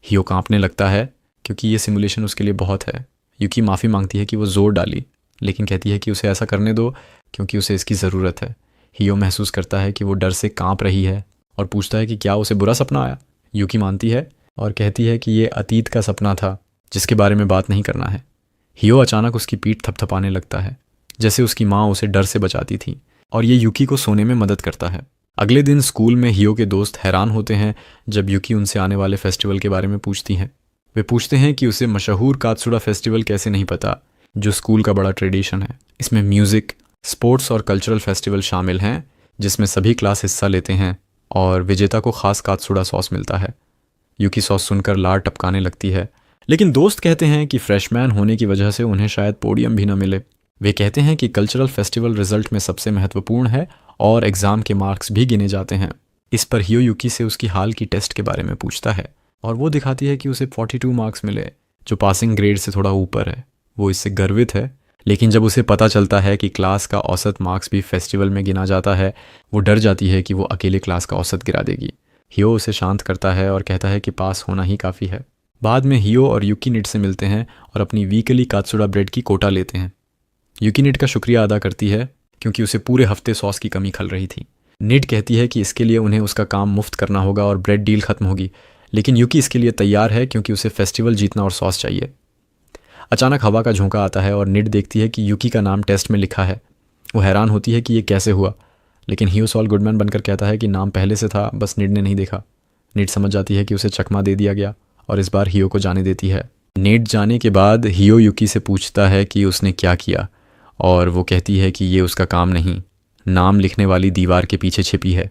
हियो कांपने लगता है क्योंकि ये सिमुलेशन उसके लिए बहुत है। युकी माफ़ी मांगती है कि वो ज़ोर डाली, लेकिन कहती है कि उसे ऐसा करने दो क्योंकि उसे इसकी ज़रूरत है। हियो महसूस करता है कि वो डर से कांप रही है और पूछता है कि क्या उसे बुरा सपना आया। युकी मानती है और कहती है कि ये अतीत का सपना था जिसके बारे में बात नहीं करना है। हियो अचानक उसकी पीठ थपथपाने लगता है जैसे उसकी माँ उसे डर से बचाती थी और ये युकी को सोने में मदद करता है। अगले दिन स्कूल में हियो के दोस्त हैरान होते हैं जब युकी उनसे आने वाले फेस्टिवल के बारे में पूछती हैं। वे पूछते हैं कि उसे मशहूर कात्सुडा फेस्टिवल कैसे नहीं पता, जो स्कूल का बड़ा ट्रेडिशन है। इसमें म्यूज़िक, स्पोर्ट्स और कल्चरल फेस्टिवल शामिल हैं जिसमें सभी क्लास हिस्सा लेते हैं और विजेता को खास कात्सुडा सॉस मिलता है। युकी सॉस सुनकर लार टपकाने लगती है, लेकिन दोस्त कहते हैं कि फ्रेशमैन होने की वजह से उन्हें शायद पोडियम भी न मिले। वे कहते हैं कि कल्चरल फेस्टिवल रिजल्ट में सबसे महत्वपूर्ण है और एग्ज़ाम के मार्क्स भी गिने जाते हैं। इस पर हियो युकी से उसकी हाल की टेस्ट के बारे में पूछता है और वो दिखाती है कि उसे 42 मार्क्स मिले, जो पासिंग ग्रेड से थोड़ा ऊपर है। वो इससे गर्वित है, लेकिन जब उसे पता चलता है कि क्लास का औसत मार्क्स भी फेस्टिवल में गिना जाता है, वो डर जाती है कि वो अकेले क्लास का औसत गिरा देगी। हियो उसे शांत करता है और कहता है कि पास होना ही काफ़ी है। बाद में हियो और युकी निट से मिलते हैं और अपनी वीकली कात्सुडा ब्रेड की कोटा लेते हैं। युकी निट का शुक्रिया अदा करती है क्योंकि उसे पूरे हफ्ते सॉस की कमी खल रही थी। निट कहती है कि इसके लिए उन्हें उसका काम मुफ्त करना होगा और ब्रेड डील खत्म होगी, लेकिन युकी इसके लिए तैयार है क्योंकि उसे फेस्टिवल जीतना और सॉस चाहिए। अचानक हवा का झोंका आता है और निट देखती है कि युकी का नाम टेस्ट में लिखा है। वो हैरान होती है कि ये कैसे हुआ, लेकिन हियो सॉल गुडमैन बनकर कहता है कि नाम पहले से था, बस निट ने नहीं देखा। निट समझ जाती है कि उसे चकमा दे दिया गया और इस बार हियो को जाने देती है। निट जाने के बाद हियो युकी से पूछता है कि उसने क्या किया और वो कहती है कि ये उसका काम नहीं, नाम लिखने वाली दीवार के पीछे छिपी है।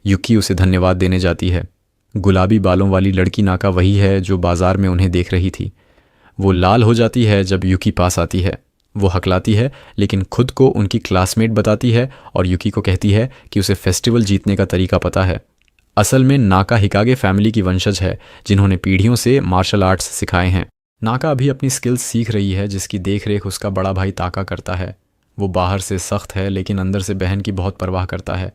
युकी उसे धन्यवाद देने जाती है गुलाबी बालों वाली लड़की नाका वही है जो बाजार में उन्हें देख रही थी। वो लाल हो जाती है जब यूकी पास आती है। वो हकलाती है लेकिन खुद को उनकी क्लासमेट बताती है और यूकी को कहती है कि उसे फेस्टिवल जीतने का तरीका पता है। असल में नाका हिकागे फैमिली की वंशज है जिन्होंने पीढ़ियों से मार्शल आर्ट्स सिखाए हैं। नाका अभी अपनी स्किल्स सीख रही है जिसकी देखरेख उसका बड़ा भाई ताका करता है। वो बाहर से सख्त है लेकिन अंदर से बहन की बहुत परवाह करता है।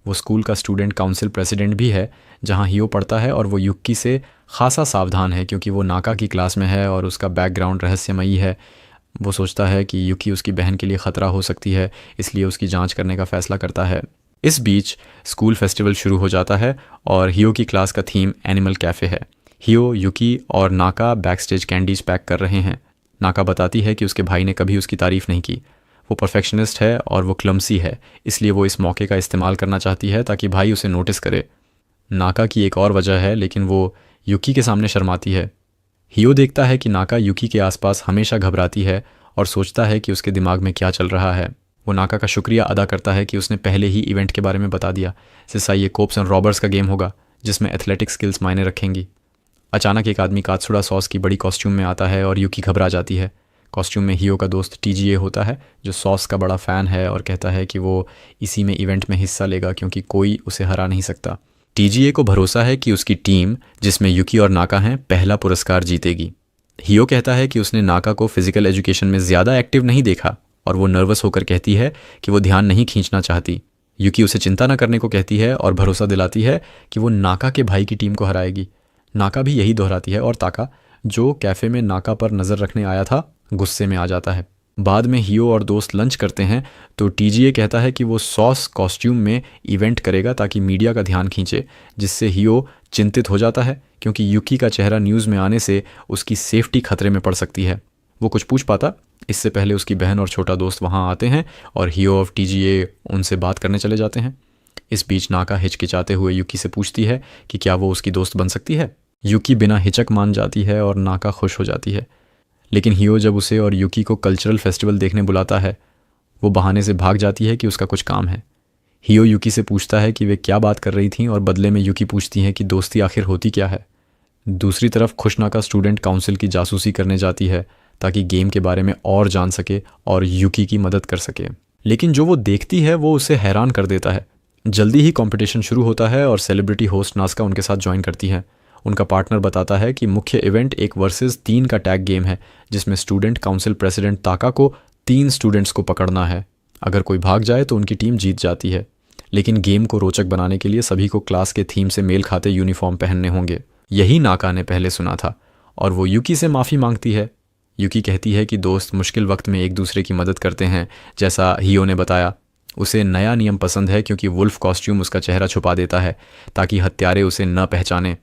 वो स्कूल का स्टूडेंट काउंसिल प्रेसिडेंट भी है जहाँ हियो पढ़ता है और वो युक्की से खासा सावधान है क्योंकि वो नाका की क्लास में है और उसका बैकग्राउंड रहस्यमयी है। वो सोचता है कि युकी उसकी बहन के लिए ख़तरा हो सकती है, इसलिए उसकी जांच करने का फ़ैसला करता है। इस बीच स्कूल फेस्टिवल शुरू हो जाता है और हियो की क्लास का थीम एनिमल कैफ़े है। हियो, युकी और नाका बैकस्टेज कैंडीज पैक कर रहे हैं। नाका बताती है कि उसके भाई ने कभी उसकी तारीफ़ नहीं की। वो परफेक्शनिस्ट है और वो क्लमसी है, इसलिए वो इस मौके का इस्तेमाल करना चाहती है ताकि भाई उसे नोटिस करे। नाका की एक और वजह है लेकिन वो युकी के सामने शर्माती है। हियो देखता है कि नाका युकी के आसपास हमेशा घबराती है और सोचता है कि उसके दिमाग में क्या चल रहा है। वो नाका का शुक्रिया अदा करता है कि उसने पहले ही इवेंट के बारे में बता दिया। सिस्सा, ये कोप्स एंड रॉबर्स का गेम होगा जिसमें एथलेटिक स्किल्स मायने रखेंगी। अचानक एक आदमी कात्सुड़ा सॉस की बड़ी कॉस्ट्यूम में आता है और युकी घबरा जाती है। कॉस्ट्यूम में हियो का दोस्त टीजीए होता है जो सॉस का बड़ा फ़ैन है और कहता है कि वो इसी में इवेंट में हिस्सा लेगा क्योंकि कोई उसे हरा नहीं सकता। टीजीए को भरोसा है कि उसकी टीम, जिसमें युकी और नाका हैं, पहला पुरस्कार जीतेगी। हियो कहता है कि उसने नाका को फिजिकल एजुकेशन में ज़्यादा एक्टिव नहीं देखा और वो नर्वस होकर कहती है कि वो ध्यान नहीं खींचना चाहती। युकी उसे चिंता न करने को कहती है और भरोसा दिलाती है कि वो नाका के भाई की टीम को हराएगी। नाका भी यही दोहराती है और ताका, जो कैफ़े में नाका पर नज़र रखने आया था, गुस्से में आ जाता है। बाद में हियो और दोस्त लंच करते हैं तो टीजीए कहता है कि वो सॉस कॉस्ट्यूम में इवेंट करेगा ताकि मीडिया का ध्यान खींचे, जिससे हियो चिंतित हो जाता है क्योंकि युकी का चेहरा न्यूज़ में आने से उसकी सेफ्टी खतरे में पड़ सकती है। वो कुछ पूछ पाता इससे पहले उसकी बहन और छोटा दोस्त वहाँ आते हैं और हियो और टीजीए उनसे बात करने चले जाते हैं। इस बीच नाका हिचकिचाते हुए युकी से पूछती है कि क्या वो उसकी दोस्त बन सकती है। युकी बिना हिचक मान जाती है और नाका खुश हो जाती है। लेकिन हियो जब उसे और युकी को कल्चरल फेस्टिवल देखने बुलाता है, वो बहाने से भाग जाती है कि उसका कुछ काम है। हियो युकी से पूछता है कि वे क्या बात कर रही थीं और बदले में युकी पूछती है कि दोस्ती आखिर होती क्या है। दूसरी तरफ खुशनाका स्टूडेंट काउंसिल की जासूसी करने जाती है ताकि गेम के बारे में और जान सके और युकी की मदद कर सके। लेकिन जो वो देखती है वो उसे हैरान कर देता है। जल्दी ही कंपटीशन शुरू होता है और सेलिब्रिटी होस्ट नास्का उनके साथ ज्वाइन करती है। उनका पार्टनर बताता है कि मुख्य इवेंट एक वर्सेस 3 का टैग गेम है जिसमें स्टूडेंट काउंसिल प्रेसिडेंट ताका को 3 स्टूडेंट्स को पकड़ना है। अगर कोई भाग जाए तो उनकी टीम जीत जाती है। लेकिन गेम को रोचक बनाने के लिए सभी को क्लास के थीम से मेल खाते यूनिफॉर्म पहनने होंगे। यही नाका ने पहले सुना था और वो युकी से माफ़ी मांगती है। युकी कहती है कि दोस्त मुश्किल वक्त में एक दूसरे की मदद करते हैं, जैसा हियो ने बताया। उसे नया नियम पसंद है क्योंकि वुल्फ कॉस्ट्यूम उसका चेहरा छुपा देता है ताकि हत्यारे उसे न पहचाने।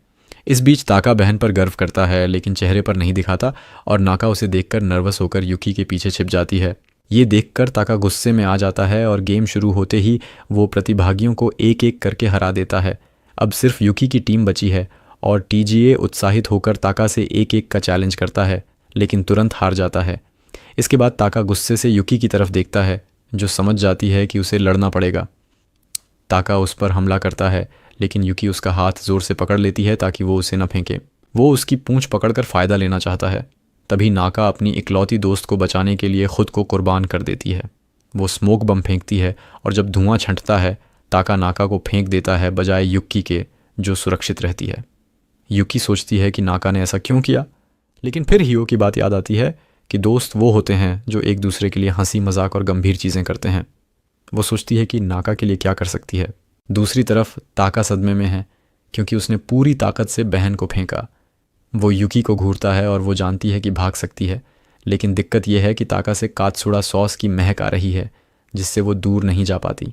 इस बीच ताका बहन पर गर्व करता है लेकिन चेहरे पर नहीं दिखाता और नाका उसे देखकर नर्वस होकर युकी के पीछे छिप जाती है। ये देखकर ताका गुस्से में आ जाता है और गेम शुरू होते ही वो प्रतिभागियों को एक एक करके हरा देता है। अब सिर्फ युकी की टीम बची है और टीजीए उत्साहित होकर ताका से एक एक का चैलेंज करता है लेकिन तुरंत हार जाता है। इसके बाद ताका गुस्से से युकी की तरफ देखता है जो समझ जाती है कि उसे लड़ना पड़ेगा। ताका उस पर हमला करता है लेकिन युकी उसका हाथ ज़ोर से पकड़ लेती है ताकि वो उसे न फेंके। वो उसकी पूंछ पकड़कर फ़ायदा लेना चाहता है। तभी नाका अपनी इकलौती दोस्त को बचाने के लिए खुद को कुर्बान कर देती है। वो स्मोक बम फेंकती है और जब धुआं छंटता है ताका नाका को फेंक देता है बजाय युकी के, जो सुरक्षित रहती है। युकी सोचती है कि नाका ने ऐसा क्यों किया, लेकिन फिर हियो की बात याद आती है कि दोस्त वो होते हैं जो एक दूसरे के लिए हंसी मजाक और गंभीर चीज़ें करते हैं। वो सोचती है कि नाका के लिए क्या कर सकती है। दूसरी तरफ ताका सदमे में है क्योंकि उसने पूरी ताकत से बहन को फेंका। वो युकी को घूरता है और वो जानती है कि भाग सकती है, लेकिन दिक्कत यह है कि ताका से कात्सुड़ा सॉस की महक आ रही है जिससे वो दूर नहीं जा पाती।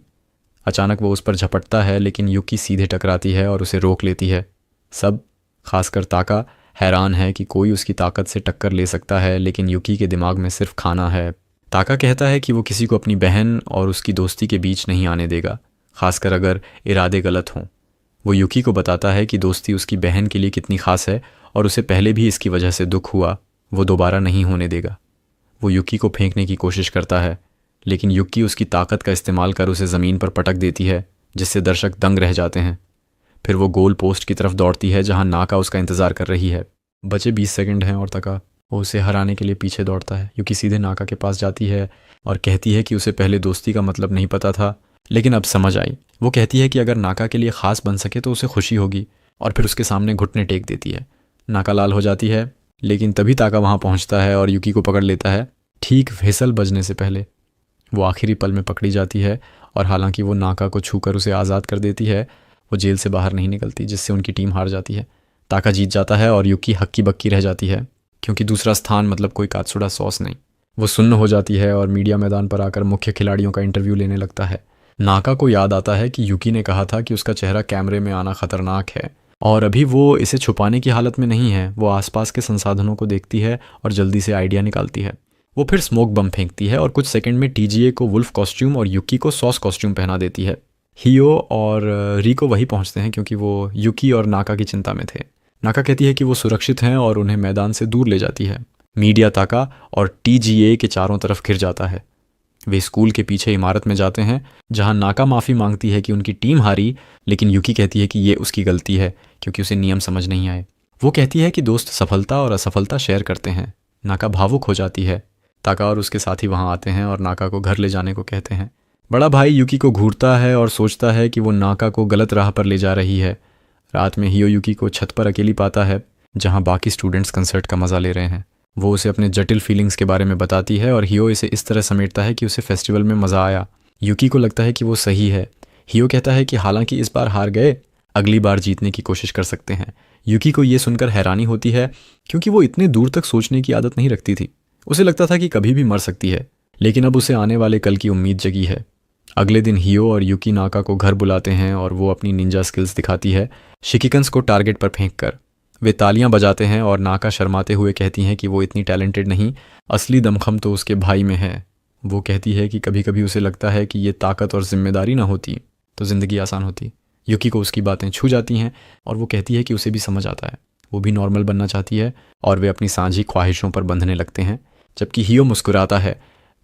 अचानक वो उस पर झपटता है लेकिन युकी सीधे टकराती है और उसे रोक लेती है। सब, खासकर ताका, हैरान है कि कोई उसकी ताकत से टक्कर ले सकता है, लेकिन युकी के दिमाग में सिर्फ खाना है। ताका कहता है कि वो किसी को अपनी बहन और उसकी दोस्ती के बीच नहीं आने देगा, खासकर अगर इरादे गलत हों। वो युकी को बताता है कि दोस्ती उसकी बहन के लिए कितनी खास है और उसे पहले भी इसकी वजह से दुख हुआ, वो दोबारा नहीं होने देगा। वो युकी को फेंकने की कोशिश करता है लेकिन युकी उसकी ताकत का इस्तेमाल कर उसे ज़मीन पर पटक देती है जिससे दर्शक दंग रह जाते हैं। फिर वो गोल पोस्ट की तरफ दौड़ती है जहाँ नाका उसका इंतज़ार कर रही है। बचे 20 सेकंड हैं और तका वो उसे हराने के लिए पीछे दौड़ता है। यूकी सीधे नाका के पास जाती है और कहती है कि उसे पहले दोस्ती का मतलब नहीं पता था, लेकिन अब समझ आई। वो कहती है कि अगर नाका के लिए ख़ास बन सके तो उसे खुशी होगी, और फिर उसके सामने घुटने टेक देती है। नाका लाल हो जाती है, लेकिन तभी ताका वहाँ पहुँचता है और यूकी को पकड़ लेता है। ठीक व्हिसल बजने से पहले वो आखिरी पल में पकड़ी जाती है, और हालांकि वो नाका को छूकर उसे आज़ाद कर देती है, वो जेल से बाहर नहीं निकलती, जिससे उनकी टीम हार जाती है। ताका जीत जाता है और यूकी हक्की बक्की रह जाती है, क्योंकि दूसरा स्थान मतलब कोई कात्सुडा सॉस नहीं। वो सुन्न हो जाती है और मीडिया मैदान पर आकर मुख्य खिलाड़ियों का इंटरव्यू लेने लगता है। नाका को याद आता है कि यूकी ने कहा था कि उसका चेहरा कैमरे में आना खतरनाक है, और अभी वो इसे छुपाने की हालत में नहीं है। वो आसपास के संसाधनों को देखती है और जल्दी से आइडिया निकालती है। वो फिर स्मोक बम फेंकती है और कुछ सेकंड में टीजीए को वुल्फ कॉस्ट्यूम और यूकी को सॉस कॉस्ट्यूम पहना देती है। हियो और रिको वहीं पहुंचते हैं क्योंकि वो यूकी और नाका की चिंता में थे। नाका कहती है कि वो सुरक्षित हैं और उन्हें मैदान से दूर ले जाती है। मीडिया ताका और टीजीए के चारों तरफ घिर जाता है। वे स्कूल के पीछे इमारत में जाते हैं जहां नाका माफ़ी मांगती है कि उनकी टीम हारी, लेकिन यूकी कहती है कि ये उसकी गलती है क्योंकि उसे नियम समझ नहीं आए। वो कहती है कि दोस्त सफलता और असफलता शेयर करते हैं। नाका भावुक हो जाती है। ताका और उसके साथी वहां आते हैं और नाका को घर ले जाने को कहते हैं। बड़ा भाई यूकी को घूरता है और सोचता है कि वो नाका को गलत राह पर ले जा रही है। रात में हियो यूकी को छत पर अकेली पाता है जहां बाकी स्टूडेंट्स कंसर्ट का मज़ा ले रहे हैं। वो उसे अपने जटिल फीलिंग्स के बारे में बताती है और हियो इसे इस तरह समेटता है कि उसे फेस्टिवल में मज़ा आया। यूकी को लगता है कि वो सही है। हियो कहता है कि हालांकि इस बार हार गए, अगली बार जीतने की कोशिश कर सकते हैं। यूकी को ये सुनकर हैरानी होती है क्योंकि वो इतने दूर तक सोचने की आदत नहीं रखती थी। उसे लगता था कि कभी भी मर सकती है, लेकिन अब उसे आने वाले कल की उम्मीद जगी है। अगले दिन हियो और यूकी नाका को घर बुलाते हैं और वो अपनी निंजा स्किल्स दिखाती है, शिकिकन्स को टारगेट पर फेंक कर। वे तालियां बजाते हैं और नाका शर्माते हुए कहती हैं कि वो इतनी टैलेंटेड नहीं, असली दमखम तो उसके भाई में है। वो कहती है कि कभी कभी उसे लगता है कि ये ताकत और जिम्मेदारी ना होती तो ज़िंदगी आसान होती। यूकी को उसकी बातें छू जाती हैं और वो कहती है कि उसे भी समझ आता है। वो भी नॉर्मल बनना चाहती है और वे अपनी साझी ख्वाहिशों पर बंधने लगते हैं। जबकि हियो मुस्कुराता है,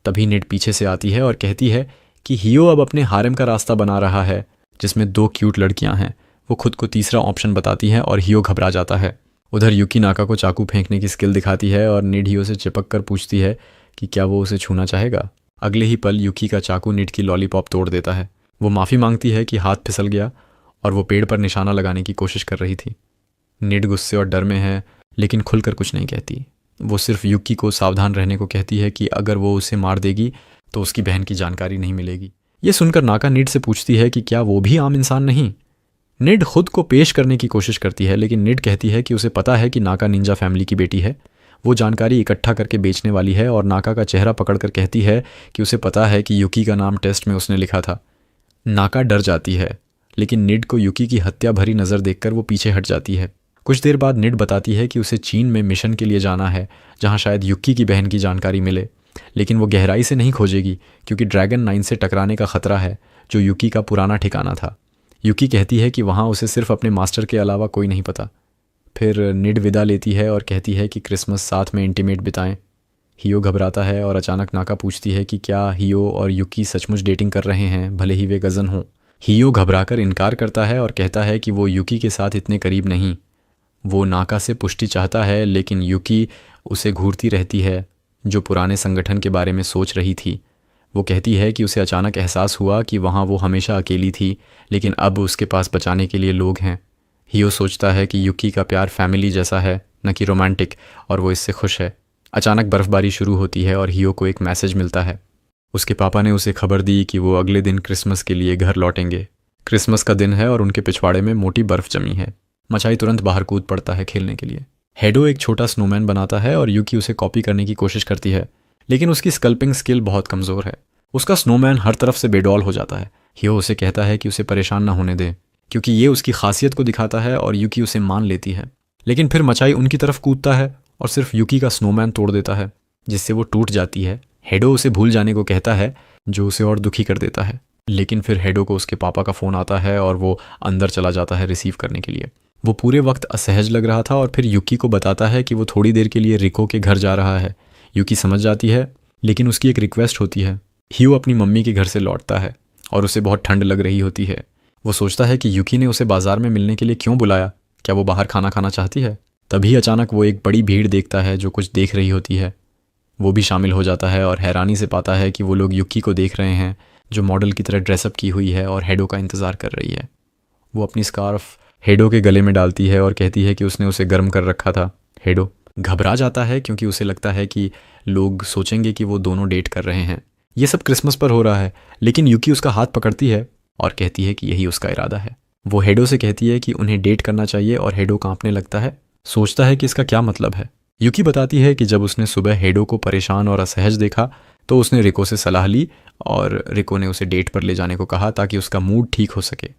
तभी नेट पीछे से आती है और कहती है कि हियो अब अपने हारेम का रास्ता बना रहा है जिसमें 2 क्यूट लड़कियां हैं। वो खुद को तीसरा ऑप्शन बताती है और हियो घबरा जाता है। उधर यूकी नाका को चाकू फेंकने की स्किल दिखाती है और निड हियो से चिपक कर पूछती है कि क्या वो उसे छूना चाहेगा। अगले ही पल यूकी का चाकू निड की लॉलीपॉप तोड़ देता है। वो माफ़ी मांगती है कि हाथ फिसल गया और वो पेड़ पर निशाना लगाने की कोशिश कर रही थी। निड गुस्से और डर में है, लेकिन खुलकर कुछ नहीं कहती। वो सिर्फ यूकी को सावधान रहने को कहती है कि अगर वो उसे मार देगी तो उसकी बहन की जानकारी नहीं मिलेगी। ये सुनकर नाका निड से पूछती है कि क्या वो भी आम इंसान नहीं। निड खुद को पेश करने की कोशिश करती है, लेकिन निड कहती है कि उसे पता है कि नाका निंजा फैमिली की बेटी है। वो जानकारी इकट्ठा करके बेचने वाली है और नाका का चेहरा पकड़कर कहती है कि उसे पता है कि यूकी का नाम टेस्ट में उसने लिखा था। नाका डर जाती है, लेकिन निड को यूकी की हत्या भरी नज़र देखकर वो पीछे हट जाती है। कुछ देर बाद निड बताती है कि उसे चीन में मिशन के लिए जाना है जहाँ शायद यूकी की बहन की जानकारी मिले, लेकिन वो गहराई से नहीं खोजेगी क्योंकि ड्रैगन 9 से टकराने का खतरा है, जो यूकी का पुराना ठिकाना था। यूकी कहती है कि वहाँ उसे सिर्फ अपने मास्टर के अलावा कोई नहीं पता। फिर निड विदा लेती है और कहती है कि क्रिसमस साथ में इंटीमेट बिताएं। हियो घबराता है और अचानक नाका पूछती है कि क्या हियो और यूकी सचमुच डेटिंग कर रहे हैं, भले ही वे गज़न हों। हियो घबराकर इनकार करता है और कहता है कि वो यूकी के साथ इतने करीब नहीं। वो नाका से पुष्टि चाहता है, लेकिन यूकी उसे घूरती रहती है, जो पुराने संगठन के बारे में सोच रही थी। वो कहती है कि उसे अचानक एहसास हुआ कि वहाँ वो हमेशा अकेली थी, लेकिन अब उसके पास बचाने के लिए लोग हैं। हियो सोचता है कि यूकी का प्यार फैमिली जैसा है, न कि रोमांटिक, और वो इससे खुश है। अचानक बर्फ़बारी शुरू होती है और हियो को एक मैसेज मिलता है। उसके पापा ने उसे खबर दी कि वो अगले दिन क्रिसमस के लिए घर लौटेंगे। क्रिसमस का दिन है और उनके पिछवाड़े में मोटी बर्फ़ जमी है। मचाई तुरंत बाहर कूद पड़ता है खेलने के लिए। हेडो एक छोटा स्नोमैन बनाता है और यूकी उसे कॉपी करने की कोशिश करती है, लेकिन उसकी स्कल्पिंग स्किल बहुत कमज़ोर है। उसका स्नोमैन हर तरफ से बेडौल हो जाता है। हियो उसे कहता है कि उसे परेशान ना होने दे, क्योंकि ये उसकी खासियत को दिखाता है, और यूकी उसे मान लेती है। लेकिन फिर मचाई उनकी तरफ कूदता है और सिर्फ यूकी का स्नोमैन तोड़ देता है, जिससे वो टूट जाती है। हेडो उसे भूल जाने को कहता है, जो उसे और दुखी कर देता है। लेकिन फिर हेडो को उसके पापा का फ़ोन आता है और वो अंदर चला जाता है रिसीव करने के लिए। वो पूरे वक्त असहज लग रहा था और फिर यूकी को बताता है कि वो थोड़ी देर के लिए रिको के घर जा रहा है। यूकी समझ जाती है, लेकिन उसकी एक रिक्वेस्ट होती है। हियो अपनी मम्मी के घर से लौटता है और उसे बहुत ठंड लग रही होती है। वो सोचता है कि यूकी ने उसे बाजार में मिलने के लिए क्यों बुलाया, क्या वो बाहर खाना खाना चाहती है। तभी अचानक वो एक बड़ी भीड़ देखता है जो कुछ देख रही होती है। वो भी शामिल हो जाता है और हैरानी से पाता है कि वो लोग यूकी को देख रहे हैं जो मॉडल की तरह ड्रेसअप की हुई है और हेडो का इंतज़ार कर रही है। वो अपनी स्कार्फ हेडो के गले में डालती है और कहती है कि उसने उसे गर्म कर रखा था। हेडो घबरा जाता है क्योंकि उसे लगता है कि लोग सोचेंगे कि वो दोनों डेट कर रहे हैं। ये सब क्रिसमस पर हो रहा है, लेकिन यूकी उसका हाथ पकड़ती है और कहती है कि यही उसका इरादा है। वो हेडो से कहती है कि उन्हें डेट करना चाहिए और हेडो कांपने लगता है, सोचता है कि इसका क्या मतलब है। यूकी बताती है कि जब उसने सुबह हेडो को परेशान और असहज देखा तो उसने रिको से सलाह ली और रिको ने उसे डेट पर ले जाने को कहा ताकि उसका मूड ठीक हो सके।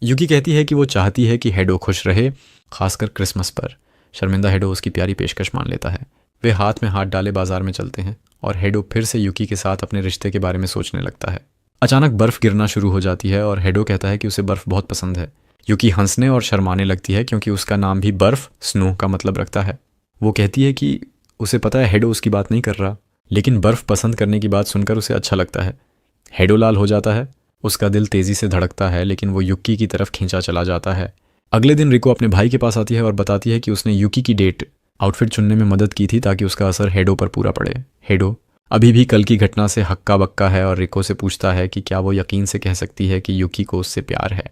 यूकी कहती है कि वो चाहती है कि हेडो खुश रहे, खासकर क्रिसमस पर। शर्मिंदा हेडो उसकी प्यारी पेशकश मान लेता है। वे हाथ में हाथ डाले बाजार में चलते हैं और हेडो फिर से यूकी के साथ अपने रिश्ते के बारे में सोचने लगता है। अचानक बर्फ़ गिरना शुरू हो जाती है और हेडो कहता है कि उसे बर्फ़ बहुत पसंद है। यूकी हंसने और शर्माने लगती है क्योंकि उसका नाम भी बर्फ़ स्नो का मतलब रखता है। वो कहती है कि उसे पता है हेडो उसकी बात नहीं कर रहा, लेकिन बर्फ़ पसंद करने की बात सुनकर उसे अच्छा लगता है। हेडो लाल हो जाता है, उसका दिल तेज़ी से धड़कता है, लेकिन वो यूकी की तरफ खींचा चला जाता है। अगले दिन रिको अपने भाई के पास आती है और बताती है कि उसने यूकी की डेट आउटफिट चुनने में मदद की थी ताकि उसका असर हेडो पर पूरा पड़े। हेडो अभी भी कल की घटना से हक्का बक्का है और रिको से पूछता है कि क्या वो यकीन से कह सकती है कि यूकी को उससे प्यार है।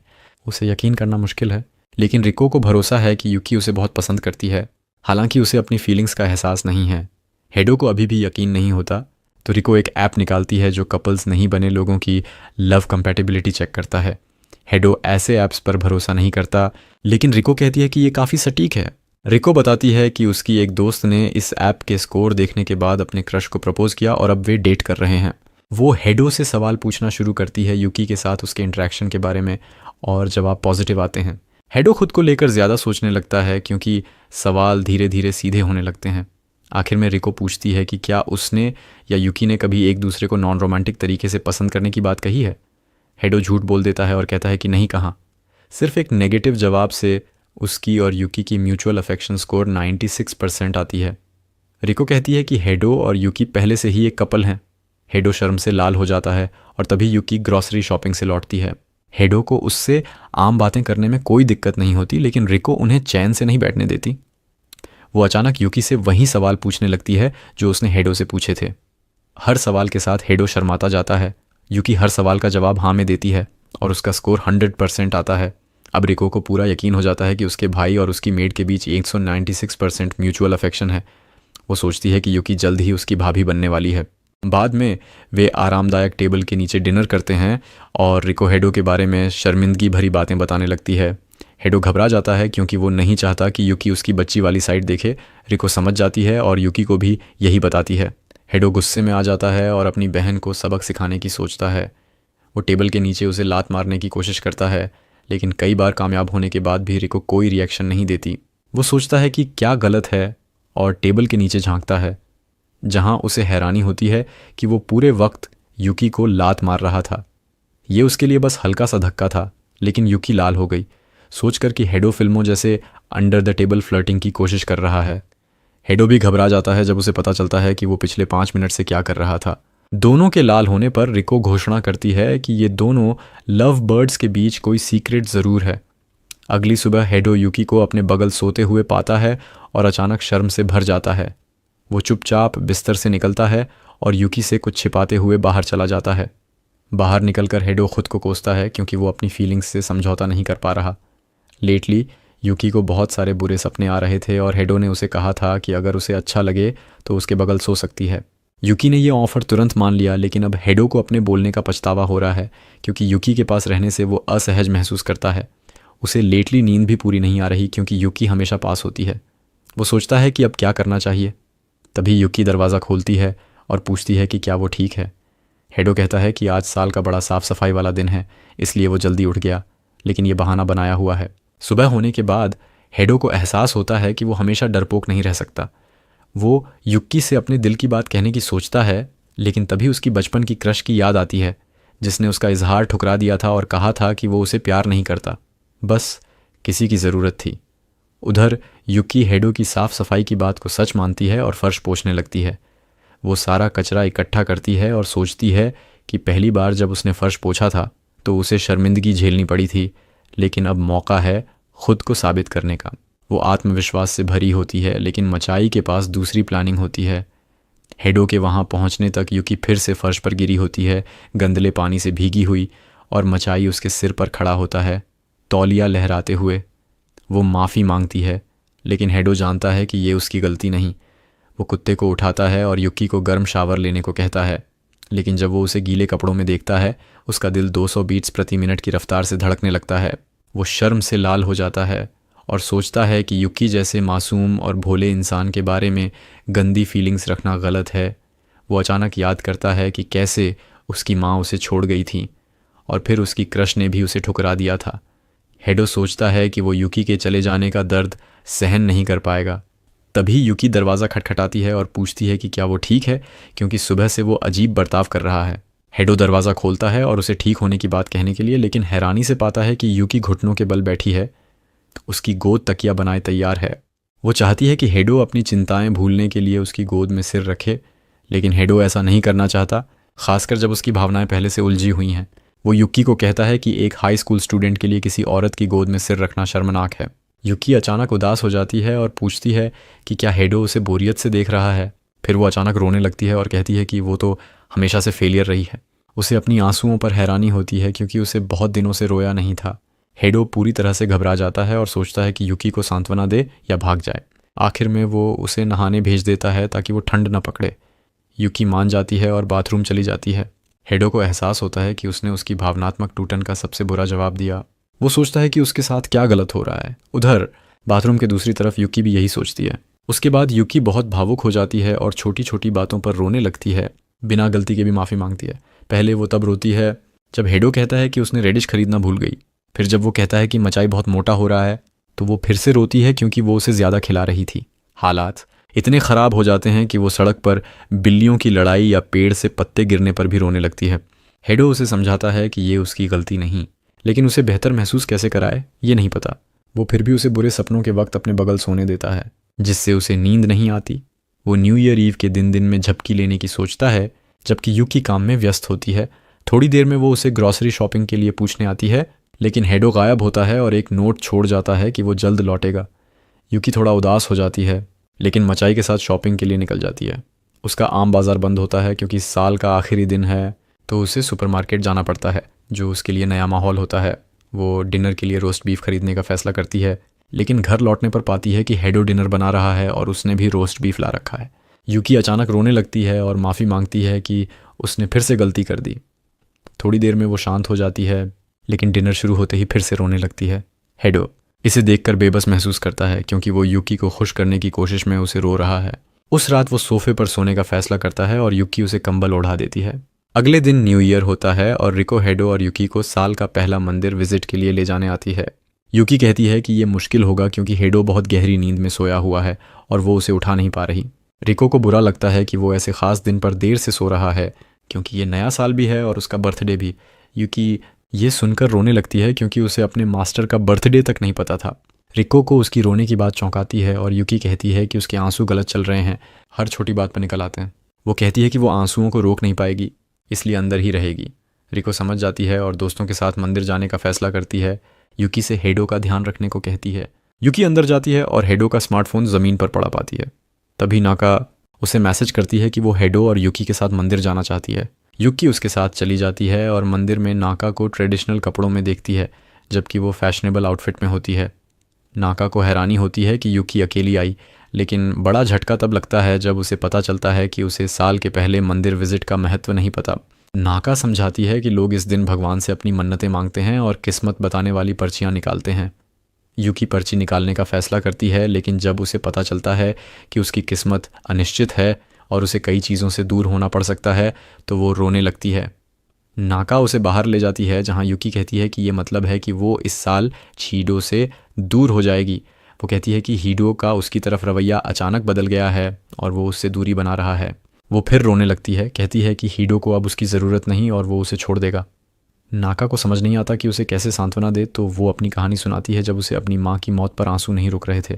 उसे यकीन करना मुश्किल है, लेकिन रिको को भरोसा है कि यूकी उसे बहुत पसंद करती है, हालांकि उसे अपनी फीलिंग्स का एहसास नहीं है। हेडो को अभी भी यकीन नहीं होता, तो रिको एक ऐप निकालती है जो कपल्स नहीं बने लोगों की लव कंपैटिबिलिटी चेक करता है। हेडो ऐसे ऐप्स पर भरोसा नहीं करता, लेकिन रिको कहती है कि ये काफ़ी सटीक है। रिको बताती है कि उसकी एक दोस्त ने इस ऐप के स्कोर देखने के बाद अपने क्रश को प्रपोज किया और अब वे डेट कर रहे हैं। वो हेडो से सवाल पूछना शुरू करती है यूकी के साथ उसके इंटरेक्शन के बारे में और जवाब पॉजिटिव आते हैं। हेडो खुद को लेकर ज़्यादा सोचने लगता है क्योंकि सवाल धीरे धीरे सीधे होने लगते हैं। आखिर में रिको पूछती है कि क्या उसने या यूकी ने कभी एक दूसरे को नॉन रोमांटिक तरीके से पसंद करने की बात कही है। हेडो झूठ बोल देता है और कहता है कि नहीं कहा। सिर्फ एक नेगेटिव जवाब से उसकी और यूकी की म्यूचुअल अफेक्शन स्कोर 96% आती है। रिको कहती है कि हेडो और यूकी पहले से ही एक कपल हैं। हेडो शर्म से लाल हो जाता है और तभी यूकी ग्रॉसरी शॉपिंग से लौटती है। हेडो को उससे आम बातें करने में कोई दिक्कत नहीं होती, लेकिन रिको उन्हें चैन से नहीं बैठने देती। वो अचानक यूकी से वही सवाल पूछने लगती है जो उसने हेडो से पूछे थे। हर सवाल के साथ हेडो शर्माता जाता है। यूकी हर सवाल का जवाब हाँ में देती है और उसका स्कोर 100% आता है। अब रिको को पूरा यकीन हो जाता है कि उसके भाई और उसकी मेड के बीच 196% म्यूचुअल अफेक्शन है। वो सोचती है कि यूकी जल्द ही उसकी भाभी बनने वाली है। बाद में वे आरामदायक टेबल के नीचे डिनर करते हैं और रिको हेडो के बारे में शर्मिंदगी भरी बातें बताने लगती है। हेडो घबरा जाता है क्योंकि वो नहीं चाहता कि यूकी उसकी बच्ची वाली साइड देखे। रिको समझ जाती है और यूकी को भी यही बताती है। हेडो गुस्से में आ जाता है और अपनी बहन को सबक सिखाने की सोचता है। वो टेबल के नीचे उसे लात मारने की कोशिश करता है, लेकिन कई बार कामयाब होने के बाद भी रिको कोई रिएक्शन नहीं देती। वो सोचता है कि क्या गलत है और टेबल के नीचे झांकता है, जहां उसे हैरानी होती है कि वो पूरे वक्त यूकी को लात मार रहा था। ये उसके लिए बस हल्का सा धक्का था, लेकिन यूकी लाल हो गई, सोचकर कि हेडो फिल्मों जैसे अंडर द टेबल फ्लर्टिंग की कोशिश कर रहा है। हेडो भी घबरा जाता है जब उसे पता चलता है कि वो पिछले 5 मिनट से क्या कर रहा था। दोनों के लाल होने पर रिको घोषणा करती है कि ये दोनों लव बर्ड्स के बीच कोई सीक्रेट ज़रूर है। अगली सुबह हेडो यूकी को अपने बगल सोते हुए पाता है और अचानक शर्म से भर जाता है। वो चुपचाप बिस्तर से निकलता है और यूकी से कुछ छिपाते हुए बाहर चला जाता है। बाहर निकलकर हेडो खुद को कोसता है क्योंकि वो अपनी फीलिंग्स से समझौता नहीं कर पा रहा। लेटली यूकी को बहुत सारे बुरे सपने आ रहे थे और हेडो ने उसे कहा था कि अगर उसे अच्छा लगे तो उसके बगल सो सकती है। यूकी ने यह ऑफ़र तुरंत मान लिया, लेकिन अब हेडो को अपने बोलने का पछतावा हो रहा है क्योंकि यूकी के पास रहने से वो असहज महसूस करता है। उसे लेटली नींद भी पूरी नहीं आ रही क्योंकि यूकी हमेशा पास होती है। वो सोचता है कि अब क्या करना चाहिए। तभी यूकी दरवाज़ा खोलती है और पूछती है कि क्या वो ठीक है। हेडो कहता है कि आज साल का बड़ा साफ़ सफाई वाला दिन है, इसलिए वो जल्दी उठ गया, लेकिन ये बहाना बनाया हुआ है। सुबह होने के बाद हेडो को एहसास होता है कि वो हमेशा डरपोक नहीं रह सकता। वो यूकी से अपने दिल की बात कहने की सोचता है, लेकिन तभी उसकी बचपन की क्रश की याद आती है जिसने उसका इजहार ठुकरा दिया था और कहा था कि वो उसे प्यार नहीं करता, बस किसी की ज़रूरत थी। उधर यूकी हेडो की साफ़ सफाई की बात को सच मानती है और फर्श पोंछने लगती है। वो सारा कचरा इकट्ठा करती है और सोचती है कि पहली बार जब उसने फर्श पोंछा था तो उसे शर्मिंदगी झेलनी पड़ी थी, लेकिन अब मौका है खुद को साबित करने का। वो आत्मविश्वास से भरी होती है, लेकिन मचाई के पास दूसरी प्लानिंग होती है। हेडो के वहाँ पहुँचने तक यूकी फिर से फर्श पर गिरी होती है, गंदले पानी से भीगी हुई, और मचाई उसके सिर पर खड़ा होता है, तौलिया लहराते हुए। वो माफ़ी मांगती है, लेकिन हेडो जानता है कि ये उसकी गलती नहीं। वो कुत्ते को उठाता है और यूकी को गर्म शावर लेने को कहता है, लेकिन जब वो उसे गीले कपड़ों में देखता है, उसका दिल 200 बीट्स प्रति मिनट की रफ्तार से धड़कने लगता है। वो शर्म से लाल हो जाता है और सोचता है कि यूकी जैसे मासूम और भोले इंसान के बारे में गंदी फीलिंग्स रखना गलत है। वो अचानक याद करता है कि कैसे उसकी माँ उसे छोड़ गई थी और फिर उसकी क्रश ने भी उसे ठुकरा दिया था। हेडो सोचता है कि वो यूकी के चले जाने का दर्द सहन नहीं कर पाएगा। तभी यूकी दरवाज़ा खटखटाती है और पूछती है कि क्या वो ठीक है, क्योंकि सुबह से वो अजीब बर्ताव कर रहा है। हेडो दरवाज़ा खोलता है और उसे ठीक होने की बात कहने के लिए, लेकिन हैरानी से पाता है कि यूकी घुटनों के बल बैठी है, उसकी गोद तकिया बनाए तैयार है। वो चाहती है कि हेडो अपनी चिंताएं भूलने के लिए उसकी गोद में सिर रखे, लेकिन हेडो ऐसा नहीं करना चाहता, खासकर जब उसकी भावनाएं पहले से उलझी हुई हैं। वो यूकी को कहता है कि एक हाई स्कूल स्टूडेंट के लिए किसी औरत की गोद में सिर रखना शर्मनाक है। यूकी अचानक उदास हो जाती है और पूछती है कि क्या हेडो उसे बोरियत से देख रहा है। फिर वो अचानक रोने लगती है और कहती है कि वो तो हमेशा से फेलियर रही है। उसे अपनी आंसुओं पर हैरानी होती है, क्योंकि उसे बहुत दिनों से रोया नहीं था। हेडो पूरी तरह से घबरा जाता है और सोचता है कि यूकी को सांत्वना दे या भाग जाए। आखिर में वो उसे नहाने भेज देता है ताकि वो ठंड न पकड़े। यूकी मान जाती है और बाथरूम चली जाती है। हेडो को एहसास होता है कि उसने उसकी भावनात्मक टूटन का सबसे बुरा जवाब दिया। वो सोचता है कि उसके साथ क्या गलत हो रहा है। उधर बाथरूम के दूसरी तरफ यूकी भी यही सोचती है। उसके बाद यूकी बहुत भावुक हो जाती है और छोटी छोटी बातों पर रोने लगती है, बिना गलती के भी माफ़ी मांगती है। पहले वो तब रोती है जब हेडो कहता है कि उसने रेडिश खरीदना भूल गई। फिर जब वो कहता है कि मचाई बहुत मोटा हो रहा है, तो वो फिर से रोती है, क्योंकि वो उसे ज़्यादा खिला रही थी। हालात इतने ख़राब हो जाते हैं कि वो सड़क पर बिल्लियों की लड़ाई या पेड़ से पत्ते गिरने पर भी रोने लगती है। हेडो उसे समझाता है कि ये उसकी गलती नहीं, लेकिन उसे बेहतर महसूस कैसे कराए ये नहीं पता। वो फिर भी उसे बुरे सपनों के वक्त अपने बगल सोने देता है, जिससे उसे नींद नहीं आती। वो न्यू ईयर ईव के दिन में झपकी लेने की सोचता है, जबकि यूकी काम में व्यस्त होती है। थोड़ी देर में वो उसे ग्रॉसरी शॉपिंग के लिए पूछने आती है, लेकिन हेडो गायब होता है और एक नोट छोड़ जाता है कि वो जल्द लौटेगा। यूकी थोड़ा उदास हो जाती है, लेकिन मचाई के साथ शॉपिंग के लिए निकल जाती है। उसका आम बाज़ार बंद होता है क्योंकि साल का आखिरी दिन है, तो उसे सुपरमार्केट जाना पड़ता है, जो उसके लिए नया माहौल होता है। वो डिनर के लिए रोस्ट बीफ खरीदने का फैसला करती है, लेकिन घर लौटने पर पाती है कि हेडो डिनर बना रहा है और उसने भी रोस्ट बीफ ला रखा है। यूकी अचानक रोने लगती है और माफ़ी मांगती है कि उसने फिर से गलती कर दी। थोड़ी देर में वो शांत हो जाती है, लेकिन डिनर शुरू होते ही फिर से रोने लगती है। हेडो इसे देखकर बेबस महसूस करता है, क्योंकि वो यूकी को खुश करने की कोशिश में उसे रो रहा है। उस रात वो सोफे पर सोने का फैसला करता है और यूकी उसे कंबल ओढ़ा देती है। अगले दिन न्यू ईयर होता है और रिको हेडो और यूकी को साल का पहला मंदिर विजिट के लिए ले जाने आती है। यूकी कहती है कि ये मुश्किल होगा, क्योंकि हेडो बहुत गहरी नींद में सोया हुआ है और वो उसे उठा नहीं पा रही। रिको को बुरा लगता है कि वो ऐसे खास दिन पर देर से सो रहा है, क्योंकि ये नया साल भी है और उसका बर्थडे भी। यूकी ये सुनकर रोने लगती है, क्योंकि उसे अपने मास्टर का बर्थडे तक नहीं पता था। रिको को उसकी रोने की बात चौंकाती है और यूकी कहती है कि उसके आंसू गलत चल रहे हैं, हर छोटी बात पर निकल आते हैं। वो कहती है कि वो आंसुओं को रोक नहीं पाएगी, इसलिए अंदर ही रहेगी। रिको समझ जाती है और दोस्तों के साथ मंदिर जाने का फैसला करती है। यूकी से हेडो का ध्यान रखने को कहती है। यूकी अंदर जाती है और हेडो का स्मार्टफोन ज़मीन पर पड़ा पाती है। तभी नाका उसे मैसेज करती है कि वो हेडो और यूकी के साथ मंदिर जाना चाहती है। यूकी उसके साथ चली जाती है और मंदिर में नाका को ट्रेडिशनल कपड़ों में देखती है, जबकि वो फैशनेबल आउटफिट में होती है। नाका को हैरानी होती है कि यूकी अकेली आई, लेकिन बड़ा झटका तब लगता है जब उसे पता चलता है कि उसे साल के पहले मंदिर विजिट का महत्व नहीं पता। नाका समझाती है कि लोग इस दिन भगवान से अपनी मन्नतें मांगते हैं और किस्मत बताने वाली पर्चियाँ निकालते हैं। यूकी पर्ची निकालने का फैसला करती है, लेकिन जब उसे पता चलता है कि उसकी किस्मत अनिश्चित है और उसे कई चीज़ों से दूर होना पड़ सकता है, तो वो रोने लगती है। नाका उसे बाहर ले जाती है, जहाँ यूकी कहती है कि ये मतलब है कि वो इस साल हीडो से दूर हो जाएगी। वो कहती है कि हीडो का उसकी तरफ रवैया अचानक बदल गया है और वो उससे दूरी बना रहा है। वो फिर रोने लगती है, कहती है कि हीडो को अब उसकी ज़रूरत नहीं और वो उसे छोड़ देगा। नाका को समझ नहीं आता कि उसे कैसे सांत्वना दे, तो वो अपनी कहानी सुनाती है जब उसे अपनी माँ की मौत पर आंसू नहीं रुक रहे थे।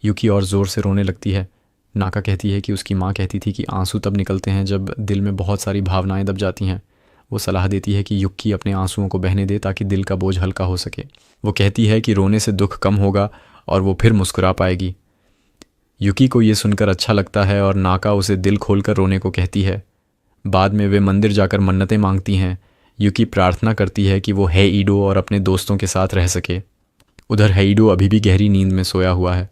यूकी और ज़ोर से रोने लगती है। नाका कहती है कि उसकी माँ कहती थी कि आंसू तब निकलते हैं जब दिल में बहुत सारी भावनाएं दब जाती हैं। वो सलाह देती है कि युक्की अपने आंसुओं को बहने दे ताकि दिल का बोझ हल्का हो सके। वो कहती है कि रोने से दुख कम होगा और वो फिर मुस्कुरा पाएगी। युकी को ये सुनकर अच्छा लगता है और नाका उसे दिल खोलकर रोने को कहती है। बाद में वे मंदिर जाकर मन्नतें मांगती हैं। युकी प्रार्थना करती है कि वो हेईडो और अपने दोस्तों के साथ रह सके। उधर हेईडो अभी भी गहरी नींद में सोया हुआ है।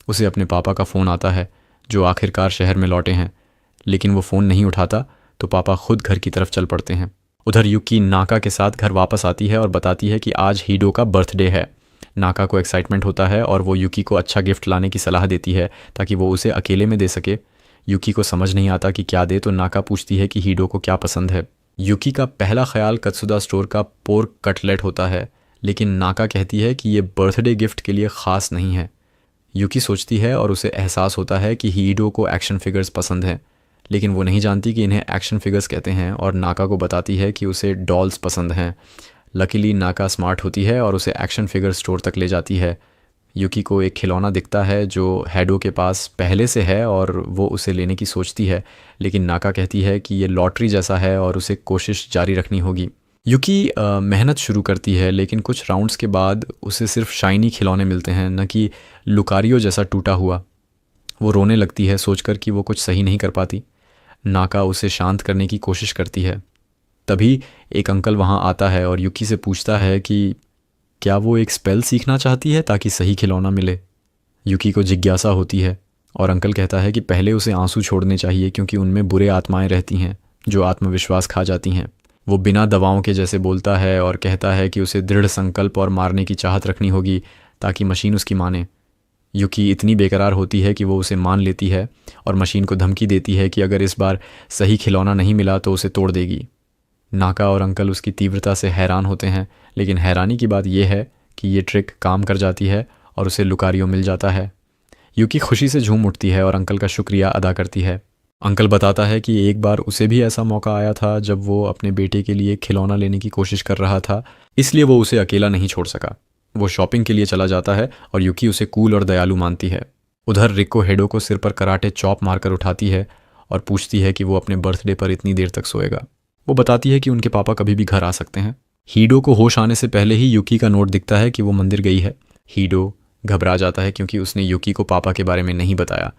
उसे अपने पापा का फ़ोन आता है जो आखिरकार शहर में लौटे हैं, लेकिन वो फ़ोन नहीं उठाता तो पापा खुद घर की तरफ चल पड़ते हैं। उधर युकी नाका के साथ घर वापस आती है और बताती है कि आज हीडो का बर्थडे है। नाका को एक्साइटमेंट होता है और वो युकी को अच्छा गिफ्ट लाने की सलाह देती है ताकि वो उसे अकेले में दे सके। युकी को समझ नहीं आता कि क्या दे, तो नाका पूछती है कि हीडो को क्या पसंद है। युकी का पहला ख्याल कत्सुदा स्टोर का पोर्क कटलेट होता है, लेकिन नाका कहती है कि ये बर्थडे गिफ्ट के लिए ख़ास नहीं है। युकी सोचती है और उसे एहसास होता है कि हीडो को एक्शन फिगर्स पसंद हैं, लेकिन वो नहीं जानती कि इन्हें एक्शन फिगर्स कहते हैं, और नाका को बताती है कि उसे डॉल्स पसंद हैं। लकीली नाका स्मार्ट होती है और उसे एक्शन फिगर स्टोर तक ले जाती है। युकी को एक खिलौना दिखता है जो हेडो के पास पहले से है और वो उसे लेने की सोचती है, लेकिन नाका कहती है कि ये लॉटरी जैसा है और उसे कोशिश जारी रखनी होगी। युकी मेहनत शुरू करती है, लेकिन कुछ राउंड्स के बाद उसे सिर्फ शाइनी खिलौने मिलते हैं, न कि लुकारियो जैसा टूटा हुआ। वो रोने लगती है सोचकर कि वो कुछ सही नहीं कर पाती। नाका उसे शांत करने की कोशिश करती है। तभी एक अंकल वहाँ आता है और युकी से पूछता है कि क्या वो एक स्पेल सीखना चाहती है ताकि सही खिलौना मिले। युकी को जिज्ञासा होती है और अंकल कहता है कि पहले उसे आंसू छोड़ने चाहिए क्योंकि उनमें बुरे आत्माएं रहती हैं जो आत्मविश्वास खा जाती हैं। वो बिना दवाओं के जैसे बोलता है और कहता है कि उसे दृढ़ संकल्प और मारने की चाहत रखनी होगी ताकि मशीन उसकी माने। युकी इतनी बेकरार होती है कि वो उसे मान लेती है और मशीन को धमकी देती है कि अगर इस बार सही खिलौना नहीं मिला तो उसे तोड़ देगी। नाका और अंकल उसकी तीव्रता से हैरान होते हैं, लेकिन हैरानी की बात यह है कि ये ट्रिक काम कर जाती है और उसे लुकारियो मिल जाता है। युकी खुशी से झूम उठती है और अंकल का शुक्रिया अदा करती है। अंकल बताता है कि एक बार उसे भी ऐसा मौका आया था जब वो अपने बेटे के लिए खिलौना लेने की कोशिश कर रहा था, इसलिए वो उसे अकेला नहीं छोड़ सका। वो शॉपिंग के लिए चला जाता है और युकी उसे कूल और दयालु मानती है। उधर रिको हेडो को सिर पर कराटे चॉप मारकर उठाती है और पूछती है कि वो अपने बर्थडे पर इतनी देर तक सोएगा। वो बताती है कि उनके पापा कभी भी घर आ सकते हैं। हीडो को होश आने से पहले ही युकी का नोट दिखता है कि वो मंदिर गई है। हीडो घबरा जाता है क्योंकि उसने युकी को पापा के बारे में नहीं बताया।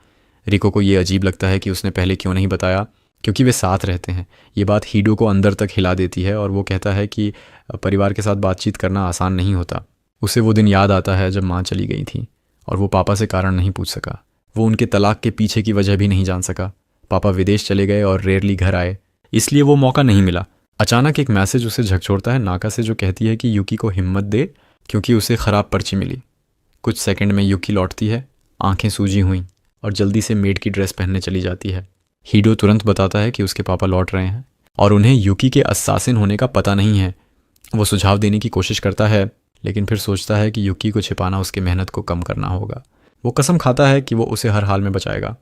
रिको को ये अजीब लगता है कि उसने पहले क्यों नहीं बताया, क्योंकि वे साथ रहते हैं। ये बात हीडो को अंदर तक हिला देती है और वो कहता है कि परिवार के साथ बातचीत करना आसान नहीं होता। उसे वो दिन याद आता है जब माँ चली गई थी और वो पापा से कारण नहीं पूछ सका। वो उनके तलाक के पीछे की वजह भी नहीं जान सका। पापा विदेश चले गए और रेयरली घर आए, इसलिए वो मौका नहीं मिला। अचानक एक मैसेज उसे झकझोरता है नाका से, जो कहती है कि युकी को हिम्मत दे क्योंकि उसे ख़राब पर्ची मिली। कुछ सेकंड में युकी लौटती है, आंखें सूजी हुई, और जल्दी से मेड की ड्रेस पहनने चली जाती है। हीडो तुरंत बताता है कि उसके पापा लौट रहे हैं और उन्हें युकी के अस्सासिन होने का पता नहीं है। वो सुझाव देने की कोशिश करता है, लेकिन फिर सोचता है कि युकी को छिपाना उसकी मेहनत को कम करना होगा। वो कसम खाता है कि वो उसे हर हाल में बचाएगा।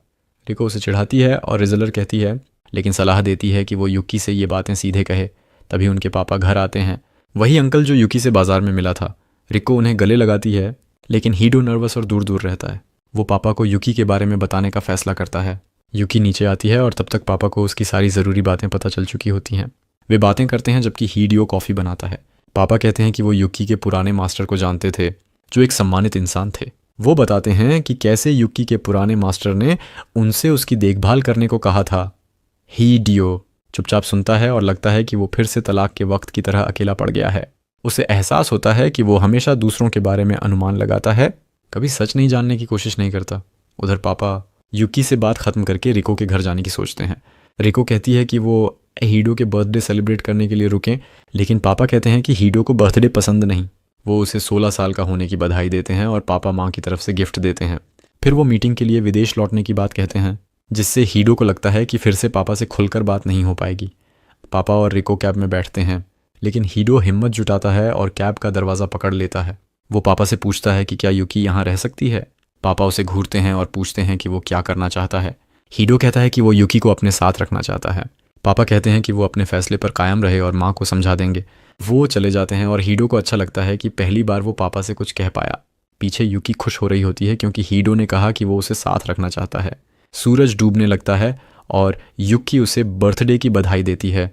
रिको उसे चिढ़ाती है और रिजलर कहती है, लेकिन सलाह देती है कि वो युकी से ये बातें सीधे कहे। तभी उनके पापा घर आते हैं, वही अंकल जो युकी से बाजार में मिला था। रिको उन्हें गले लगाती है, लेकिन हीडो नर्वस और दूर दूर रहता है। वो पापा को युकी के बारे में बताने का फैसला करता है। युकी नीचे आती है और तब तक पापा को उसकी सारी ज़रूरी बातें पता चल चुकी होती हैं। वे बातें करते हैं जबकि हीडियो कॉफ़ी बनाता है। पापा कहते हैं कि वो युकी के पुराने मास्टर को जानते थे, जो एक सम्मानित इंसान थे। वो बताते हैं कि कैसे युकी के पुराने मास्टर ने उनसे उसकी देखभाल करने को कहा था। हीडियो चुपचाप सुनता है और लगता है कि वो फिर से तलाक के वक्त की तरह अकेला पड़ गया है। उसे एहसास होता है कि वो हमेशा दूसरों के बारे में अनुमान लगाता है, कभी सच नहीं जानने की कोशिश नहीं करता। उधर पापा युकी से बात ख़त्म करके रिको के घर जाने की सोचते हैं। रिको कहती है कि वो हीडो के बर्थडे सेलिब्रेट करने के लिए रुकें, लेकिन पापा कहते हैं कि हीडो को बर्थडे पसंद नहीं। वो उसे 16 साल का होने की बधाई देते हैं और पापा माँ की तरफ से गिफ्ट देते हैं। फिर वो मीटिंग के लिए विदेश लौटने की बात कहते हैं, जिससे हीडो को लगता है कि फिर से पापा से खुलकर बात नहीं हो पाएगी। पापा और रिको कैब में बैठते हैं, लेकिन हीडो हिम्मत जुटाता है और कैब का दरवाज़ा पकड़ लेता है। वो पापा से पूछता है कि क्या युकी यहाँ रह सकती है। पापा उसे घूरते हैं और पूछते हैं कि वो क्या करना चाहता है। हीडो कहता है कि वो युकी को अपने साथ रखना चाहता है। पापा कहते हैं कि वो अपने फैसले पर कायम रहे और माँ को समझा देंगे। वो चले जाते हैं और हीडो को अच्छा लगता है कि पहली बार वो पापा से कुछ कह पाया। पीछे युकी खुश हो रही होती है क्योंकि हीडो ने कहा कि वो उसे साथ रखना चाहता है। सूरज डूबने लगता है और युकी उसे बर्थडे की बधाई देती है।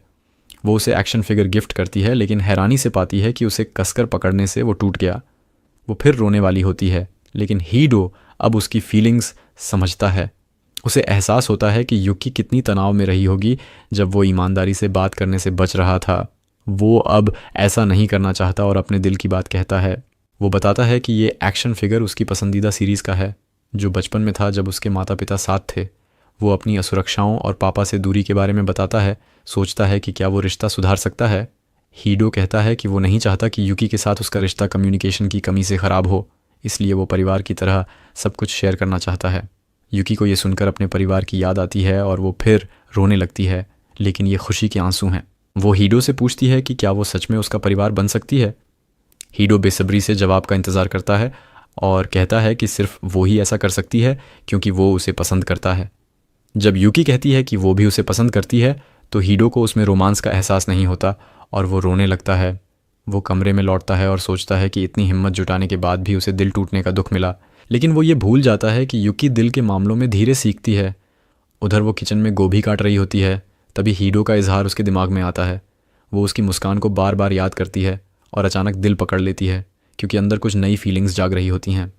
वो उसे एक्शन फिगर गिफ्ट करती है, लेकिन हैरानी से पाती है कि उसे कसकर पकड़ने से वो टूट गया। वो फिर रोने वाली होती है, लेकिन हीडो अब उसकी फीलिंग्स समझता है। उसे एहसास होता है कि युकी कितनी तनाव में रही होगी जब वो ईमानदारी से बात करने से बच रहा था। वो अब ऐसा नहीं करना चाहता और अपने दिल की बात कहता है। वो बताता है कि ये एक्शन फिगर उसकी पसंदीदा सीरीज़ का है, जो बचपन में था जब उसके माता पिता साथ थे। वो अपनी असुरक्षाओं और पापा से दूरी के बारे में बताता है, सोचता है कि क्या वो रिश्ता सुधार सकता है। हीडो कहता है कि वो नहीं चाहता कि युकी के साथ उसका रिश्ता कम्युनिकेशन की कमी से ख़राब हो, इसलिए वो परिवार की तरह सब कुछ शेयर करना चाहता है। युकी को ये सुनकर अपने परिवार की याद आती है और वो फिर रोने लगती है, लेकिन ये खुशी के आंसू हैं। वो हीडो से पूछती है कि क्या वो सच में उसका परिवार बन सकती है। हीडो बेसब्री से जवाब का इंतज़ार करता है और कहता है कि सिर्फ वो ही ऐसा कर सकती है क्योंकि वो उसे पसंद करता है। जब युकी कहती है कि वो भी उसे पसंद करती है तो हीडो को उसमें रोमांस का एहसास नहीं होता और वो रोने लगता है। वो कमरे में लौटता है और सोचता है कि इतनी हिम्मत जुटाने के बाद भी उसे दिल टूटने का दुख मिला, लेकिन वो ये भूल जाता है कि युकी दिल के मामलों में धीरे सीखती है। उधर वो किचन में गोभी काट रही होती है, तभी हीडो का इजहार उसके दिमाग में आता है। वो उसकी मुस्कान को बार बार याद करती है और अचानक दिल पकड़ लेती है, क्योंकि अंदर कुछ नई फीलिंग्स जाग रही होती हैं।